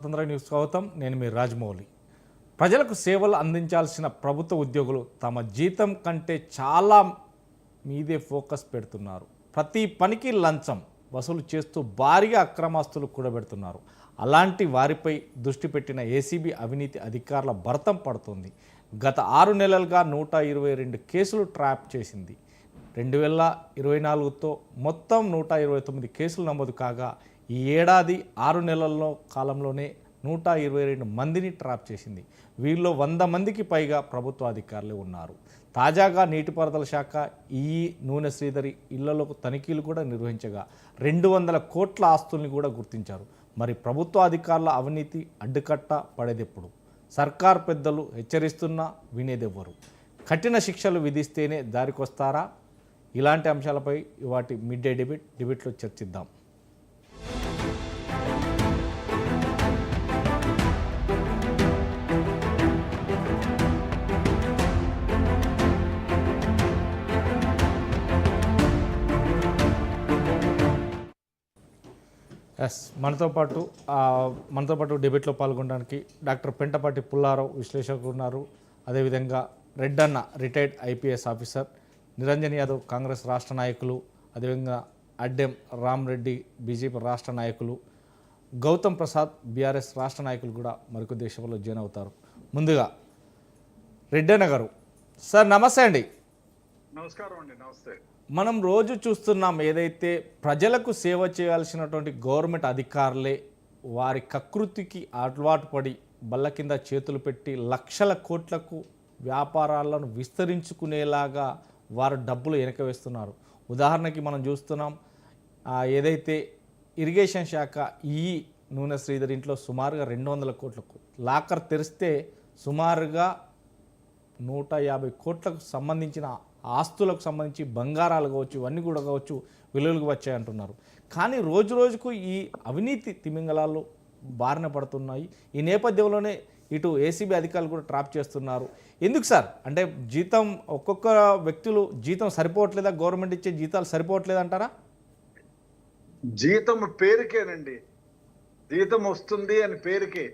స్వతంత్ర న్యూస్ స్వాగతం. నేను మీ రాజమౌళి. ప్రజలకు సేవలు అందించాల్సిన ప్రభుత్వ ఉద్యోగులు తమ జీతం కంటే చాలా మీదే ఫోకస్ పెడుతున్నారు. ప్రతి పనికి లంచం వసూలు చేస్తూ భారీగా అక్రమాస్తులు కూడబెడుతున్నారు. అలాంటి వారిపై దృష్టి పెట్టిన ఏసీబీ అవినీతి అధికారుల భరతం పడుతుంది. గత 6 నెలలుగా 122 కేసులు ట్రాప్ చేసింది. 2024తో మొత్తం 129 కేసులు నమోదు కాగా ఈ ఏడాది 6 నెలల్లో కాలంలోనే 122 మందిని ట్రాప్ చేసింది. వీరిలో 100 మందికి పైగా ప్రభుత్వ అధికారులు ఉన్నారు. తాజాగా నీటిపారుదల శాఖ నూనె శ్రీధరి ఇళ్లలో తనిఖీలు కూడా నిర్వహించగా 200 కోట్ల ఆస్తుల్ని కూడా గుర్తించారు. మరి ప్రభుత్వ అధికారుల అవినీతి అడ్డుకట్ట పడేదెప్పుడు? సర్కార్ పెద్దలు హెచ్చరిస్తున్నా వినేదెవ్వరు. కఠిన శిక్షలు విధిస్తేనే దారికొస్తారా? ఇలాంటి అంశాలపై వాటి మిడ్ డే డిబేట్లో చర్చిద్దాం. మనతో పాటు డిబేట్లో పాల్గొనడానికి డాక్టర్ పెంటపాటి పుల్లారావు విశ్లేషకులు ఉన్నారు. అదేవిధంగా Reddanna retired IPS officer, Niranjan Yadav Congress రాష్ట్ర నాయకులు, అదేవిధంగా అడ్డెం రామ్రెడ్డి బీజేపీ రాష్ట్ర నాయకులు, గౌతమ్ ప్రసాద్ బీఆర్ఎస్ రాష్ట్ర నాయకులు కూడా మరికొద్ది దేశంలో జాయిన్ అవుతారు. ముందుగా రెడ్డన్న గారు, సార్ నమస్తే అండి. నమస్కారం అండి. నమస్తే. మనం రోజు చూస్తున్నాం, ఏదైతే ప్రజలకు సేవ చేయాల్సినటువంటి గవర్నమెంట్ అధికారులే వారి కకృతికి అలవాటు పడి బల్ల కింద చేతులు పెట్టి లక్షల కోట్లకు వ్యాపారాలను విస్తరించుకునేలాగా వారు డబ్బులు వెనక వేస్తున్నారు. ఉదాహరణకి మనం చూస్తున్నాం, ఏదైతే ఇరిగేషన్ శాఖ నూనె శ్రీధర్ ఇంట్లో సుమారుగా 200 కోట్లకు లాకర్ తెరిస్తే సుమారుగా 150 కోట్లకు సంబంధించిన ఆస్తులకు సంబంధించి బంగారాలు కావచ్చు, ఇవన్నీ కూడా కావచ్చు, విలువలకు వచ్చాయంటున్నారు. కానీ రోజు రోజుకు ఈ అవినీతి తిమింగలాలు బారిన పడుతున్నాయి. ఈ నేపథ్యంలోనే ఇటు ఏసీబీ అధికారులు కూడా ట్రాప్ చేస్తున్నారు. ఎందుకు సార్? అంటే జీతం ఒక్కొక్క వ్యక్తులు జీతం సరిపోవట్లేదా? గవర్నమెంట్ ఇచ్చే జీతాలు సరిపోవట్లేదంటారా? జీతం పేరుకేనండి. జీతం వస్తుంది అని పేరుకే.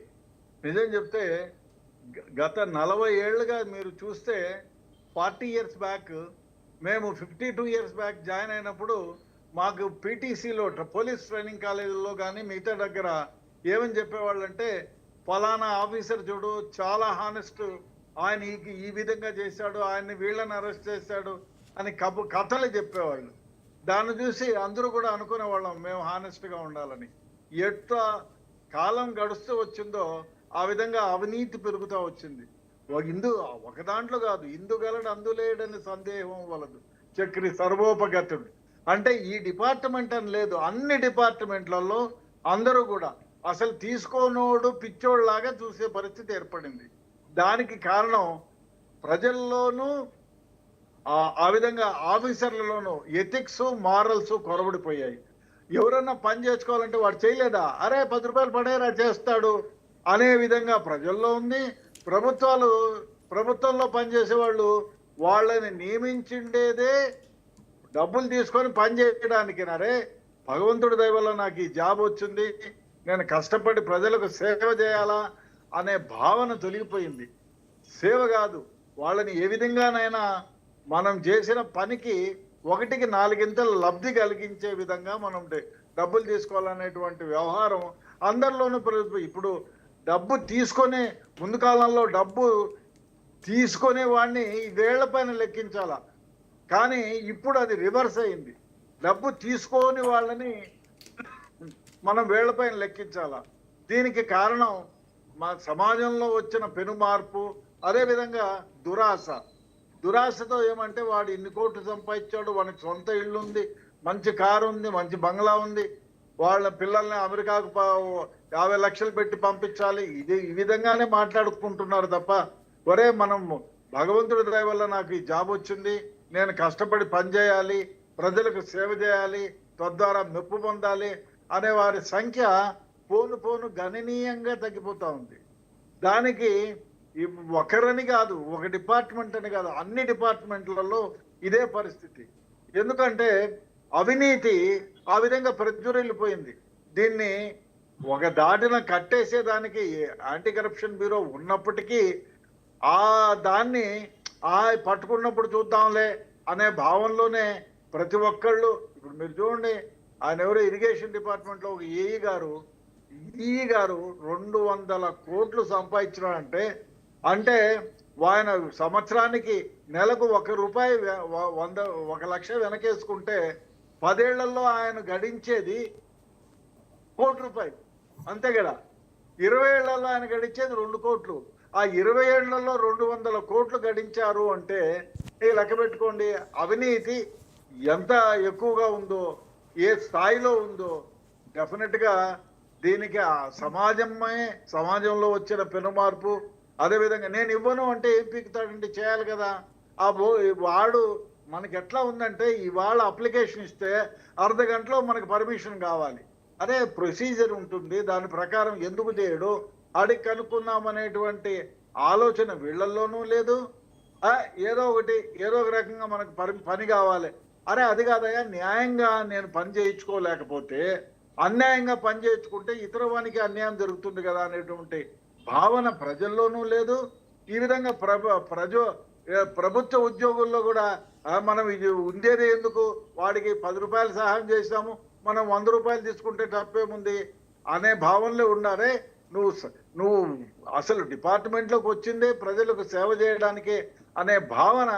నిజం చెప్తే గత 40 ఏళ్ళుగా మీరు చూస్తే 40 ఇయర్స్ బ్యాక్, మేము 52 ఇయర్స్ బ్యాక్ జాయిన్ అయినప్పుడు మాకు పీటీసీలో పోలీస్ ట్రైనింగ్ కాలేజీలో కానీ మిగతా దగ్గర ఏమని చెప్పేవాళ్ళంటే, ఫలానా ఆఫీసర్ చూడు చాలా హానెస్ట్, ఆయన ఈ విధంగా చేశాడు, ఆయన్ని వీళ్ళని అరెస్ట్ చేశాడు అని కథలు చెప్పేవాళ్ళు. దాన్ని చూసి అందరూ కూడా అనుకునేవాళ్ళం మేము హానెస్ట్గా ఉండాలని. ఎట్లా కాలం గడుస్తూ వచ్చిందో ఆ విధంగా అవినీతి పెరుగుతూ వచ్చింది. ఒక దాంట్లో కాదు, ఇందుగలడు అందులేడని సందేహం వలదు చక్రి సర్వోపగతుడు. అంటే ఈ డిపార్ట్మెంట్ అని లేదు, అన్ని డిపార్ట్మెంట్లలో అందరూ కూడా అసలు తీసుకోనోడు పిచ్చోళ్ళలాగా చూసే పరిస్థితి ఏర్పడింది. దానికి కారణం ప్రజల్లోనూ ఆ విధంగా ఆఫీసర్లలోనూ ఎథిక్స్ మారల్స్ కొరబడిపోయాయి. ఎవరన్నా పని చేసుకోవాలంటే వాడు చేయలేదా, అరే 10 రూపాయలు పడేరా చేస్తాడు అనే విధంగా ప్రజల్లో ఉంది. ప్రభుత్వంలో పనిచేసే వాళ్ళు వాళ్ళని నియమించిండేదే డబ్బులు తీసుకొని పని చేయడానికి. అరే భగవంతుడి దయ వల్ల నాకు ఈ జాబ్ వచ్చింది, నేను కష్టపడి ప్రజలకు సేవ చేయాలా అనే భావన తొలగిపోయింది. సేవ కాదు, వాళ్ళని ఏ విధంగానైనా మనం చేసిన పనికి 1కి 4 లబ్ధి కలిగించే విధంగా మనం డబ్బులు తీసుకోవాలనేటువంటి వ్యవహారం అందరిలోనూ ఇప్పుడు డబ్బు తీసుకునే, ముందు కాలంలో డబ్బు తీసుకునే వాడిని వేళ్ల పైన లెక్కించాలా, కానీ ఇప్పుడు అది రివర్స్ అయింది. డబ్బు తీసుకొని వాళ్ళని మనం వేళ్ల పైన లెక్కించాలా. దీనికి కారణం మా సమాజంలో వచ్చిన పెను మార్పు, అదేవిధంగా దురాశతో ఏమంటే వాడు ఇన్ని కోట్లు సంపాదించాడు, వానికి సొంత ఇల్లు ఉంది, మంచి కారు ఉంది, మంచి బంగ్లా ఉంది, వాళ్ళ పిల్లల్ని అమెరికాకు 50 లక్షలు పెట్టి పంపించాలి, ఈ విధంగానే మాట్లాడుకుంటున్నారు తప్ప, ఒరే మనం భగవంతుడి దయ వల్ల నాకు ఈ జాబ్ వచ్చింది, నేను కష్టపడి పని చేయాలి, ప్రజలకు సేవ చేయాలి, తద్వారా మెప్పు పొందాలి అనే వారి సంఖ్య పోను గణనీయంగా తగ్గిపోతూ ఉంది. దానికి ఒకరని కాదు, ఒక డిపార్ట్మెంట్ అని కాదు, అన్ని డిపార్ట్మెంట్లలో ఇదే పరిస్థితి. ఎందుకంటే అవినీతి ఆ విధంగా ప్రజ్వరిల్లిపోయింది. దీన్ని ఒక దాటిన కట్టేసేదానికి యాంటీ కరప్షన్ బ్యూరో ఉన్నప్పటికీ ఆ దాన్ని ఆ పట్టుకున్నప్పుడు చూద్దాంలే అనే భావంలోనే ప్రతి ఒక్కళ్ళు, ఇప్పుడు మీరు చూడండి, ఆయన ఎవరో ఇరిగేషన్ డిపార్ట్మెంట్లో ఒక ఈఈ గారు 200 కోట్లు సంపాదించినాడంటే, అంటే ఆయన సంవత్సరానికి నెలకు ₹1 1 లక్ష వెనకేసుకుంటే 10 ఏళ్లలో ఆయన గడించేది ₹1 అంతే కదా. 20 ఏళ్లలో ఆయన గడించేది 2 కోట్లు. ఆ 20 ఏళ్లలో 200 కోట్లు గడించారు అంటే లెక్క పెట్టుకోండి అవినీతి ఎంత ఎక్కువగా ఉందో, ఏ స్థాయిలో ఉందో. డెఫినెట్ గా దీనికి ఆ సమాజంలో వచ్చిన పెనుమార్పు. అదేవిధంగా నేను ఇవ్వను అంటే ఏం పీకుతాడండి, చేయాలి కదా. వాడు మనకి ఎట్లా ఉందంటే, ఇవాళ అప్లికేషన్ ఇస్తే అర్ధ గంటలో మనకు పర్మిషన్ కావాలి. అదే ప్రొసీజర్ ఉంటుంది, దాని ప్రకారం ఎందుకు చేయడు అడిగి కనుక్కుందామనేటువంటి ఆలోచన వీళ్ళల్లోనూ లేదు. ఏదో ఒక రకంగా మనకు పని కావాలి. అరే అది కాదయ్యా, న్యాయంగా నేను పని చేయించుకోలేకపోతే అన్యాయంగా పని చేయించుకుంటే ఇతర వానికి అన్యాయం జరుగుతుంది కదా అనేటువంటి భావన ప్రజల్లోనూ లేదు. ఈ విధంగా ప్రభుత్వ ఉద్యోగుల్లో కూడా మనం ఇది ఉండేది ఎందుకు, వాడికి 10 రూపాయలు సహాయం చేసాము, మనం 100 రూపాయలు తీసుకుంటే తప్పేముంది అనే భావనలో ఉన్నారే. నువ్వు అసలు డిపార్ట్మెంట్లోకి వచ్చిందే ప్రజలకు సేవ చేయడానికే అనే భావన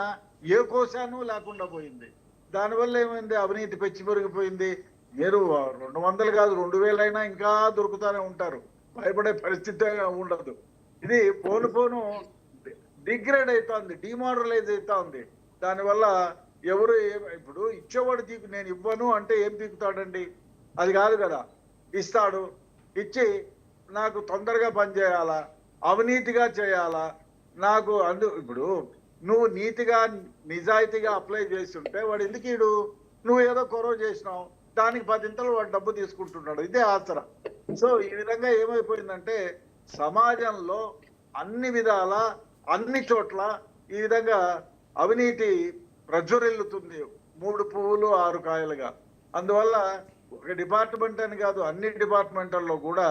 ఏ కోశాను లేకుండా పోయింది. దానివల్ల ఏమైంది, అవినీతి పెంచి పెరిగిపోయింది. మీరు 200 కాదు 2000 అయినా ఇంకా దొరుకుతూనే ఉంటారు, భయపడే పరిస్థితి ఉండదు. ఇది పోను డిగ్రేడ్ అవుతుంది, డిమారలైజ్ అవుతా ఉంది. దానివల్ల ఎవరు ఇప్పుడు ఇచ్చేవాడు నేను ఇవ్వను అంటే ఏం పీకుతాడండి, అది కాదు కదా. ఇస్తాడు, ఇచ్చి నాకు తొందరగా పని చేయాలా, అవినీతిగా చేయాలా, నాకు ఇప్పుడు నువ్వు నీతిగా నిజాయితీగా అప్లై చేస్తుంటే వాడు ఎందుకు నువ్వు ఏదో కొరవ చేసినావు, దానికి 10 ఇంతలు వాడు డబ్బు తీసుకుంటున్నాడు. ఇదే ఆసరా. సో ఈ విధంగా ఏమైపోయిందంటే సమాజంలో అన్ని విధాల అన్ని చోట్ల ఈ విధంగా అవినీతి ప్రజ్వరిల్లుతుంది, 3 పువ్వులు 6 కాయలుగా. అందువల్ల ఒక డిపార్ట్మెంట్ అని కాదు, అన్ని డిపార్ట్మెంట్లలో కూడా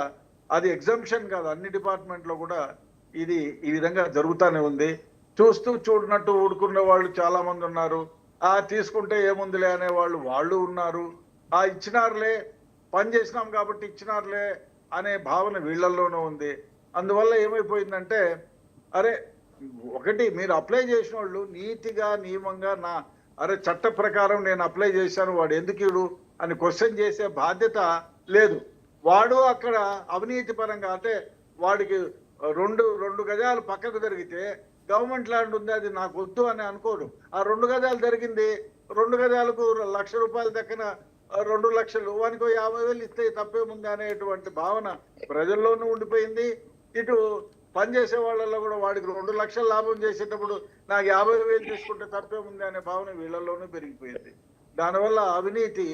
అది ఎగ్జంప్షన్ కాదు, అన్ని డిపార్ట్మెంట్లో కూడా ఇది ఈ విధంగా జరుగుతూనే ఉంది. చూస్తూ చూడనట్టు ఊడుకునే వాళ్ళు చాలా మంది ఉన్నారు. తీసుకుంటే ఏముందిలే అనే వాళ్ళు ఉన్నారు. ఇచ్చినారులే, పని చేసినాం కాబట్టి ఇచ్చినారులే అనే భావన వీళ్ళల్లోనూ ఉంది. అందువల్ల ఏమైపోయిందంటే, అరే ఒకటి మీరు అప్లై చేసిన వాళ్ళు నీతిగా నియమంగా చట్ట ప్రకారం నేను అప్లై చేశాను, వాడు ఎందుకు అని క్వశ్చన్ చేసే బాధ్యత లేదు. వాడు అక్కడ అవినీతి పరంగా అంటే వాడికి 2 గజాలు పక్కకు జరిగితే గవర్నమెంట్ ల్యాండ్ ఉంది, అది నాకు వద్దు అని అనుకోడు. ఆ 2 గజాలు జరిగింది, 2 గజాలకు ₹1,00,000 దక్కన 2 లక్షలు, వానికి 50,000 ఇస్తే తప్పేముంది అనేటువంటి భావన ప్రజల్లోనూ ఉండిపోయింది. ఇటు పనిచేసే వాళ్ళల్లో కూడా వాడికి 2 లక్షలు లాభం చేసేటప్పుడు నాకు 50,000 తీసుకుంటే తప్పేముంది అనే భావన వీళ్ళల్లోనూ పెరిగిపోయింది. దానివల్ల అవినీతి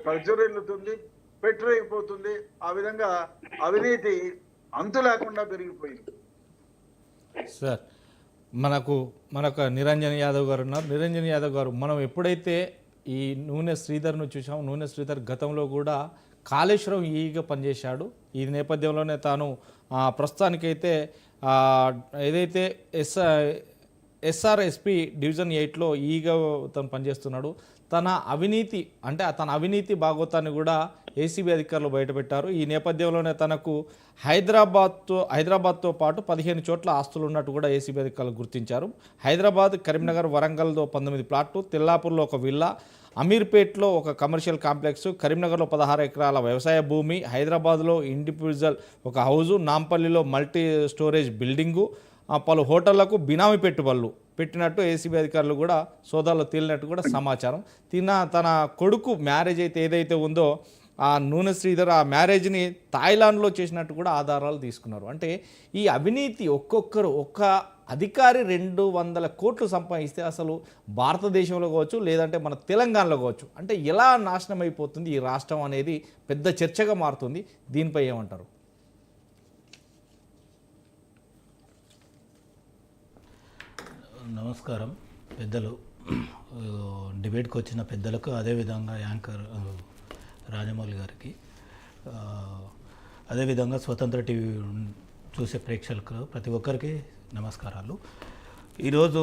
ప్రజ్వరిల్లుతుంది, పెట్టిపోతుంది. ఆ విధంగా అవినీతి అంతు లేకుండా పెరిగిపోయింది. సార్ మనకు నిరంజన్ యాదవ్ గారు ఉన్నారు. నిరంజన్ యాదవ్ గారు, మనం ఎప్పుడైతే ఈ నూనె శ్రీధర్ను చూసాం, నూనె శ్రీధర్ గతంలో కూడా కాళేశ్వరం ఈగా పనిచేశాడు. ఈ నేపథ్యంలోనే తాను ప్రస్తుతానికైతే ఏదైతే ఎస్ఆర్ఎస్పి డివిజన్ 8లో ఈగా తను పనిచేస్తున్నాడు. తన అవినీతి భాగోతాన్ని కూడా ఏసీబీ అధికారులు బయటపెట్టారు. ఈ నేపథ్యంలోనే తనకు హైదరాబాద్తో పాటు 15 చోట్ల ఆస్తులు ఉన్నట్టు కూడా ఏసీబీ అధికారులు గుర్తించారు. హైదరాబాద్, కరీంనగర్, వరంగల్లో 19 ప్లాట్లు, తెల్లాపూర్లో ఒక విల్లా, అమీర్పేట్లో ఒక కమర్షియల్ కాంప్లెక్స్, కరీంనగర్లో 16 ఎకరాల వ్యవసాయ భూమి, హైదరాబాద్లో ఇండివిజువల్ ఒక హౌజు, నాంపల్లిలో మల్టీ స్టోరేజ్ బిల్డింగు, పలు హోటళ్లకు బినామీ పెట్టుబడులు పెట్టినట్టు ఏసీబీ అధికారులు కూడా సోదాల్లో తేలినట్టు కూడా సమాచారం. తన కొడుకు మ్యారేజ్ ఏదైతే ఉందో ఆ నూనె శ్రీధర్ ఆ మ్యారేజ్ని థాయిలాండ్లో చేసినట్టు కూడా ఆధారాలు తీసుకున్నారు. అంటే ఈ అవినీతి ఒక్క అధికారి 200 కోట్లు సంపాదిస్తే అసలు భారతదేశంలో కావచ్చు, లేదంటే మన తెలంగాణలో కావచ్చు, అంటే ఎలా నాశనం అయిపోతుంది ఈ రాష్ట్రం అనేది పెద్ద చర్చగా మారుతుంది. దీనిపై ఏమంటారు? నమస్కారం పెద్దలు, డిబేట్కి వచ్చిన పెద్దలకు, అదేవిధంగా యాంకర్ రాజమౌళి గారికి. అదేవిధంగా స్వతంత్ర టీవీ చూసే ప్రేక్షకులకు ప్రతి ఒక్కరికి నమస్కారాలు. ఈరోజు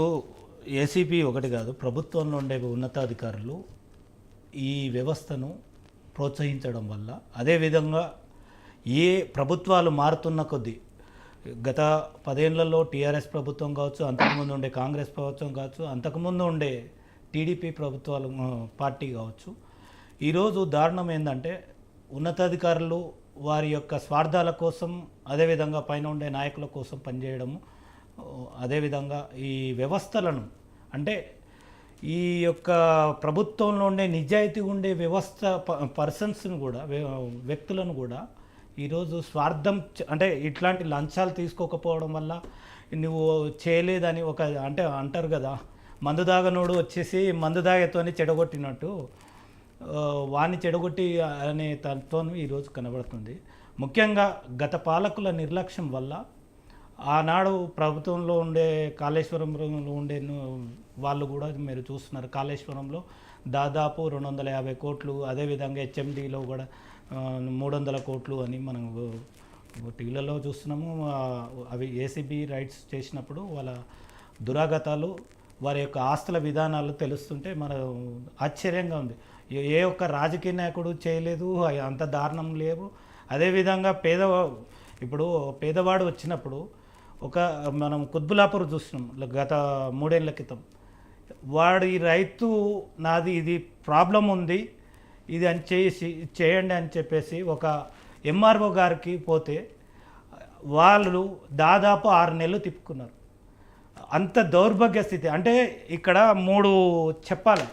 ఏసీపీ ఒకటి కాదు, ప్రభుత్వంలో ఉండే ఉన్నతాధికారులు ఈ వ్యవస్థను ప్రోత్సహించడం వల్ల, అదేవిధంగా ఏ ప్రభుత్వాలు మారుతున్న కొద్దీ గత 10 ఏళ్లలో టీఆర్ఎస్ ప్రభుత్వం కావచ్చు, అంతకుముందు ఉండే కాంగ్రెస్ ప్రభుత్వం కావచ్చు, అంతకుముందు ఉండే టీడీపీ ప్రభుత్వాలు పార్టీ కావచ్చు, ఈరోజు దారుణం ఏంటంటే ఉన్నతాధికారులు వారి యొక్క స్వార్థాల కోసం, అదేవిధంగా పైన ఉండే నాయకుల కోసం పనిచేయడము, అదేవిధంగా ఈ వ్యవస్థలను అంటే ఈ యొక్క ప్రభుత్వంలో ఉండే నిజాయితీ ఉండే వ్యవస్థ పర్సన్స్ని కూడా వ్యక్తులను కూడా ఈరోజు స్వార్థం అంటే ఇట్లాంటి లంచాలు తీసుకోకపోవడం వల్ల నువ్వు చేయలేదని ఒక అంటే అంటారు కదా, మందు దాగనోడు వచ్చేసి మందు దాగతోని చెడగొట్టినట్టు వాణ్ణి చెడగొట్టి అనే తత్వం ఈరోజు కనబడుతుంది. ముఖ్యంగా గత పాలకుల నిర్లక్ష్యం వల్ల ఆనాడు ప్రభుత్వంలో ఉండే కాళేశ్వరంలో ఉండే వాళ్ళు కూడా మీరు చూస్తున్నారు, కాళేశ్వరంలో దాదాపు 250 కోట్లు, అదేవిధంగా హెచ్ఎండిలో కూడా 300 కోట్లు అని మనం టీవీలలో చూస్తున్నాము. అవి ఏసీబీ రైట్స్ చేసినప్పుడు వాళ్ళ దురాగతాలు, వారి యొక్క ఆస్తుల విధానాలు తెలుస్తుంటే మన ఆశ్చర్యంగా ఉంది. ఏ ఒక్క రాజకీయ నాయకుడు చేయలేదు, అంత దారుణం లేవు. అదేవిధంగా ఇప్పుడు పేదవాడు వచ్చినప్పుడు మనం కుత్బులాపూర్ చూసినాం గత 3 ఏళ్ల క్రితం. వాడి రైతు నాది ఇది ప్రాబ్లం ఉంది, ఇది అని చేయండి అని చెప్పేసి ఒక ఎంఆర్ఓ గారికి పోతే వాళ్ళు దాదాపు 6 నెలలు తిప్పుకున్నారు. అంత దౌర్భాగ్య స్థితి. అంటే ఇక్కడ 3 చెప్పాలి,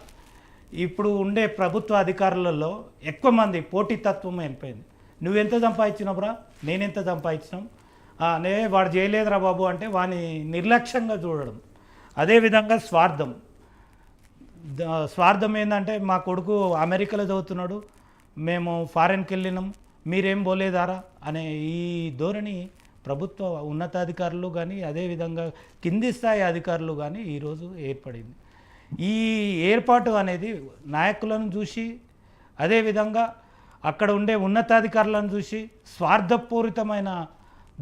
ఇప్పుడు ఉండే ప్రభుత్వ అధికారులలో ఎక్కువ మంది పోటీతత్వం వెళ్ళిపోయింది. నువ్వెంత సంపాదించినవురా, నేనెంత సంపాదించినాం, వాడు చేయలేదురా బాబు అంటే వాని నిర్లక్ష్యంగా చూడడం. అదేవిధంగా స్వార్థం ఏంటంటే మా కొడుకు అమెరికాలో చదువుతున్నాడు, మేము ఫారెన్కి వెళ్ళినాం, మీరేం పోలేదారా అనే ఈ ధోరణి ప్రభుత్వ ఉన్నతాధికారులు కానీ, అదేవిధంగా కింది స్థాయి అధికారులు కానీ ఈరోజు ఏర్పడింది. ఈ ఏర్పాటు అనేది నాయకులను చూసి, అదేవిధంగా అక్కడ ఉండే ఉన్నతాధికారులను చూసి స్వార్థపూరితమైన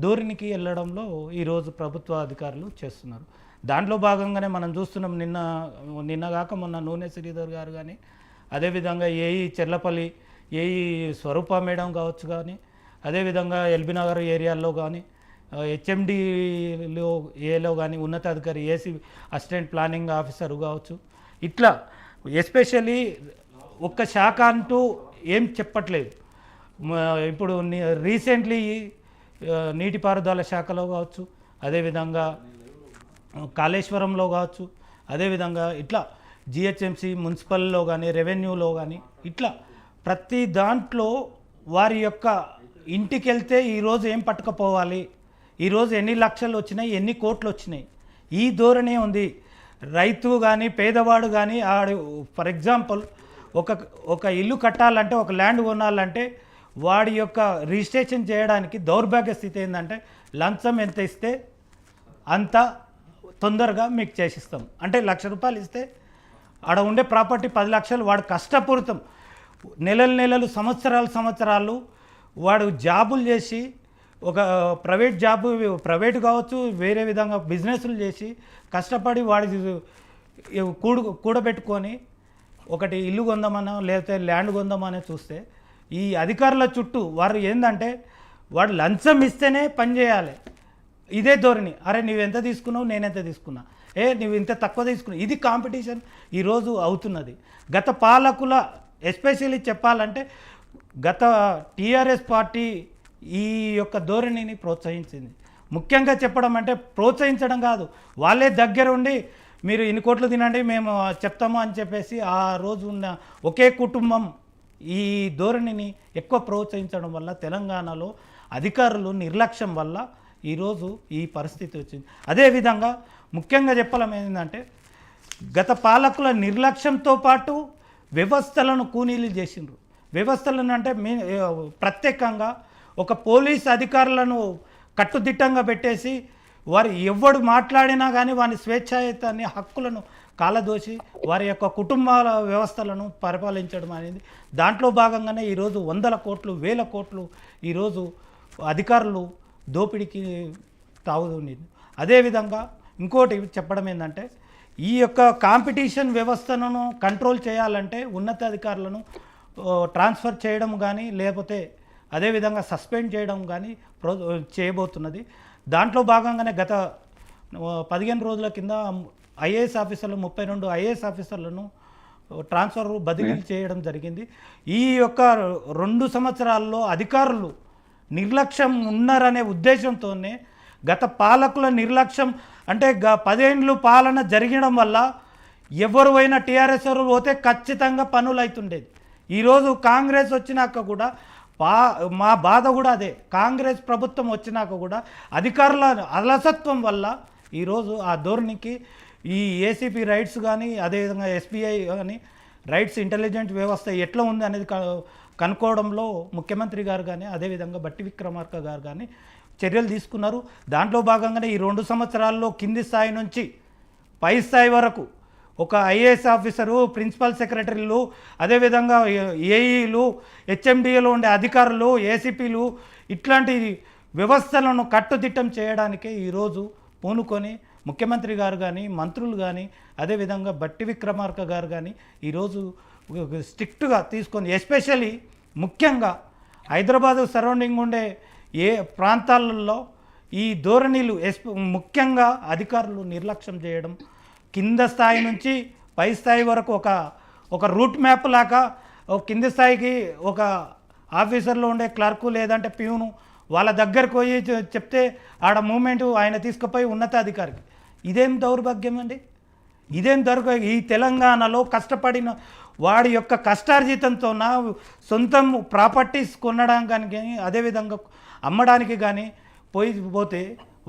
ధోరణికి వెళ్ళడంలో ఈరోజు ప్రభుత్వ అధికారులు చేస్తున్నారు. దాంట్లో భాగంగానే మనం చూస్తున్నాం, నిన్న కాక మొన్న నూనె శ్రీధర్ గారు కానీ, అదేవిధంగా ఏఈ చెర్లపల్లి ఏఈ స్వరూప మేడం కావచ్చు కానీ, అదేవిధంగా ఎల్బీనగర్ ఏరియాల్లో కానీ, హెచ్ఎండిలో ఏలో కానీ ఉన్నతాధికారి ఏసీ అసిస్టెంట్ ప్లానింగ్ ఆఫీసర్ కావచ్చు, ఇట్లా ఎస్పెషల్లీ ఒక్క శాఖ అంటూ ఏం చెప్పట్లేదు. ఇప్పుడు రీసెంట్లీ నీటిపారుదల శాఖలో కావచ్చు, అదేవిధంగా కాళేశ్వరంలో కావచ్చు, అదేవిధంగా ఇట్లా జిహెచ్ఎంసీ మున్సిపల్లో కానీ, రెవెన్యూలో కానీ, ఇట్లా ప్రతి దాంట్లో వారి యొక్క ఇంటికి వెళ్తే ఈరోజు ఏం పట్టుకపోవాలి, ఈరోజు ఎన్ని లక్షలు వచ్చినాయి, ఎన్ని కోట్లు వచ్చినాయి, ఈ ధోరణే ఉంది. రైతు కానీ పేదవాడు కానీ ఫర్ ఎగ్జాంపుల్ ఒక ఇల్లు కట్టాలంటే, ఒక ల్యాండ్ కొనాలంటే వాడి యొక్క రిజిస్ట్రేషన్ చేయడానికి దౌర్భాగ్య స్థితి ఏంటంటే లంచం ఎంత ఇస్తే అంత తొందరగా మీకు చేసిస్తాం. అంటే ₹1,00,000 ఇస్తే ఆడ ఉండే ప్రాపర్టీ 10 లక్షలు వాడు కష్టపూరితం నెలలు సంవత్సరాలు వాడు జాబులు చేసి, ఒక ప్రైవేట్ జాబు ప్రైవేట్ కావచ్చు, వేరే విధంగా బిజినెస్లు చేసి కష్టపడి వాడి కూడబెట్టుకొని ఒకటి ఇల్లు కొందామన్నా లేకపోతే ల్యాండ్ కొందామని చూస్తే ఈ అధికారుల చుట్టూ వారు ఏంటంటే వాడు లంచం ఇస్తేనే పని చేయాలి. ఇదే ధోరణి. అరే నువ్వెంత తీసుకున్నావు, నేనెంత తీసుకున్నా, నువ్వు ఇంత తక్కువ తీసుకున్నావు, ఇది కాంపిటీషన్ ఈరోజు అవుతున్నది. గత పాలకుల ఎస్పెషల్లీ చెప్పాలంటే గత టీఆర్ఎస్ పార్టీ ఈ యొక్క ధోరణిని ప్రోత్సహించింది. ముఖ్యంగా చెప్పడం అంటే ప్రోత్సహించడం కాదు, వాళ్ళే దగ్గరుండి మీరు ఇన్ని కోట్లు తినండి మేము చెప్తాము అని చెప్పేసి ఆ రోజు ఉన్న ఒకే కుటుంబం ఈ ధోరణిని ఎక్కువ ప్రోత్సహించడం వల్ల తెలంగాణలో అధికారులు నిర్లక్ష్యం వల్ల ఈరోజు ఈ పరిస్థితి వచ్చింది. అదేవిధంగా ముఖ్యంగా చెప్పడం ఏంటంటే గత పాలకుల నిర్లక్ష్యంతో పాటు వ్యవస్థలను కూనీలు చేసిండ్రు. వ్యవస్థలను అంటే ప్రత్యేకంగా ఒక పోలీస్ అధికారులను కట్టుదిట్టంగా పెట్టేసి వారు ఎవడు మాట్లాడినా కానీ వారి స్వేచ్ఛాయుతాన్ని హక్కులను కాలదోసి వారి యొక్క కుటుంబాల వ్యవస్థలను పరిపాలించడం అనేది దాంట్లో భాగంగానే ఈరోజు 100 కోట్లు 1000 కోట్లు ఈరోజు అధికారులు దోపిడీకి తావుతుంది. అదేవిధంగా ఇంకోటి చెప్పడం ఏంటంటే ఈ యొక్క కాంపిటీషన్ వ్యవస్థను కంట్రోల్ చేయాలంటే ఉన్నతాధికారులను ట్రాన్స్ఫర్ చేయడం కానీ లేకపోతే అదేవిధంగా సస్పెండ్ చేయడం కానీ చేయబోతున్నది. దాంట్లో భాగంగానే గత 15 రోజుల కింద ఐఏఎస్ ఆఫీసర్లు 32 ఐఏఎస్ ఆఫీసర్లను ట్రాన్స్ఫర్ బదిలీ చేయడం జరిగింది. ఈ యొక్క 2 సంవత్సరాల్లో అధికారులు నిర్లక్ష్యం ఉన్నారనే ఉద్దేశంతోనే గత పాలకుల నిర్లక్ష్యం అంటే 10 ఏళ్ళు పాలన జరగడం వల్ల ఎవరు అయినా టీఆర్ఎస్ పోతే ఖచ్చితంగా పనులు అవుతుండేది. ఈరోజు కాంగ్రెస్ వచ్చినాక కూడా మా బాధ కూడా అదే. కాంగ్రెస్ ప్రభుత్వం వచ్చినాక కూడా అధికారుల అలసత్వం వల్ల ఈరోజు ఆ ధోరణికి ఈ ఏసీపీ రైట్స్ కానీ అదేవిధంగా ఎస్బీఐ కానీ రైట్స్ ఇంటెలిజెంట్ వ్యవస్థ ఎట్లా ఉంది అనేది కనుక్కోవడంలో ముఖ్యమంత్రి గారు కానీ అదేవిధంగా బట్టి విక్రమార్క గారు కానీ చర్యలు తీసుకున్నారు. దాంట్లో భాగంగానే ఈ 2 సంవత్సరాల్లో కింది స్థాయి నుంచి పై స్థాయి వరకు ఒక ఐఏఎస్ ఆఫీసరు, ప్రిన్సిపల్ సెక్రటరీలు, అదేవిధంగా ఏఈలు, హెచ్ఎండిఏలో ఉండే అధికారులు, ఏసీపీలు ఇట్లాంటి వ్యవస్థలను కట్టుదిట్టం చేయడానికే ఈరోజు పూనుకొని ముఖ్యమంత్రి గారు కానీ మంత్రులు కానీ అదేవిధంగా బట్టి విక్రమార్క గారు కానీ ఈరోజు స్ట్రిక్ట్గా తీసుకొని ఎస్పెషల్లీ ముఖ్యంగా హైదరాబాదు సరౌండింగ్ ఉండే ఏ ప్రాంతాలలో ఈ ధోరణిలు ముఖ్యంగా అధికారులు నిర్లక్ష్యం చేయడం, కింద స్థాయి నుంచి పై స్థాయి వరకు ఒక రూట్ మ్యాప్ లాగా కింది స్థాయికి ఒక ఆఫీసర్లో ఉండే క్లర్కు లేదంటే ప్యూను వాళ్ళ దగ్గరకు పోయి చెప్తే ఆడ మూమెంట్ ఆయన తీసుకుపోయి ఉన్నతాధికారికి. ఇదేం దౌర్భాగ్యం అండి, ఇదేం దౌర్భాగ్యం. ఈ తెలంగాణలో కష్టపడిన వాడి యొక్క కష్టార్జితంతో సొంతం ప్రాపర్టీస్ కొనడానికి కానీ అదేవిధంగా అమ్మడానికి కానీ పోతే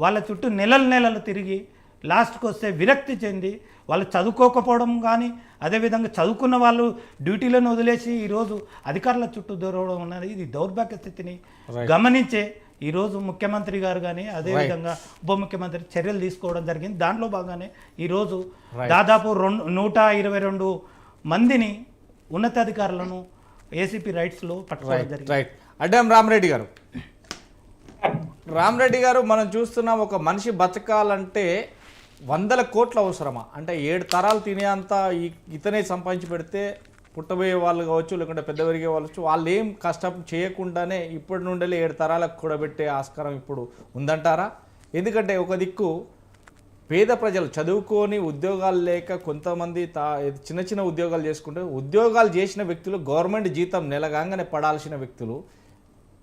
వాళ్ళ చుట్టూ నెలలు తిరిగి లాస్ట్కి వస్తే విరక్తి చెంది వాళ్ళు చదువుకోకపోవడం కానీ అదేవిధంగా చదువుకున్న వాళ్ళు డ్యూటీలను వదిలేసి ఈరోజు అధికారుల చుట్టూ దొరకడం ఉన్నది. ఇది దౌర్భాగ్య స్థితిని గమనించే ఈరోజు ముఖ్యమంత్రి గారు కానీ అదేవిధంగా ఉప ముఖ్యమంత్రి చర్యలు తీసుకోవడం జరిగింది. దాంట్లో భాగంగానే ఈరోజు దాదాపు 122 మందిని ఉన్నతాధికారులను ఏసీపీ రైట్స్లో పట్టుకోవడం జరిగింది. అడ్డం రామరెడ్డి గారు మనం చూస్తున్నాం, ఒక మనిషి బతకాలంటే 100 కోట్లు అవసరమా? అంటే 7 తరాలు తినేంత ఇతనే సంపాదించి పెడితే పుట్టబోయే వాళ్ళు కావచ్చు లేకుంటే పెద్ద పెరిగే వాళ్ళు వాళ్ళు ఏం కష్టం చేయకుండానే ఇప్పటి నుండి 7 తరాలకు కూడబెట్టే ఆస్కారం ఇప్పుడు ఉందంటారా? ఎందుకంటే ఒక దిక్కు పేద ప్రజలు చదువుకొని ఉద్యోగాలు లేక కొంతమంది చిన్న చిన్న ఉద్యోగాలు చేసుకుంటే ఉద్యోగాలు చేసిన వ్యక్తులు గవర్నమెంట్ జీతం నెలగానే పడాల్సిన వ్యక్తులు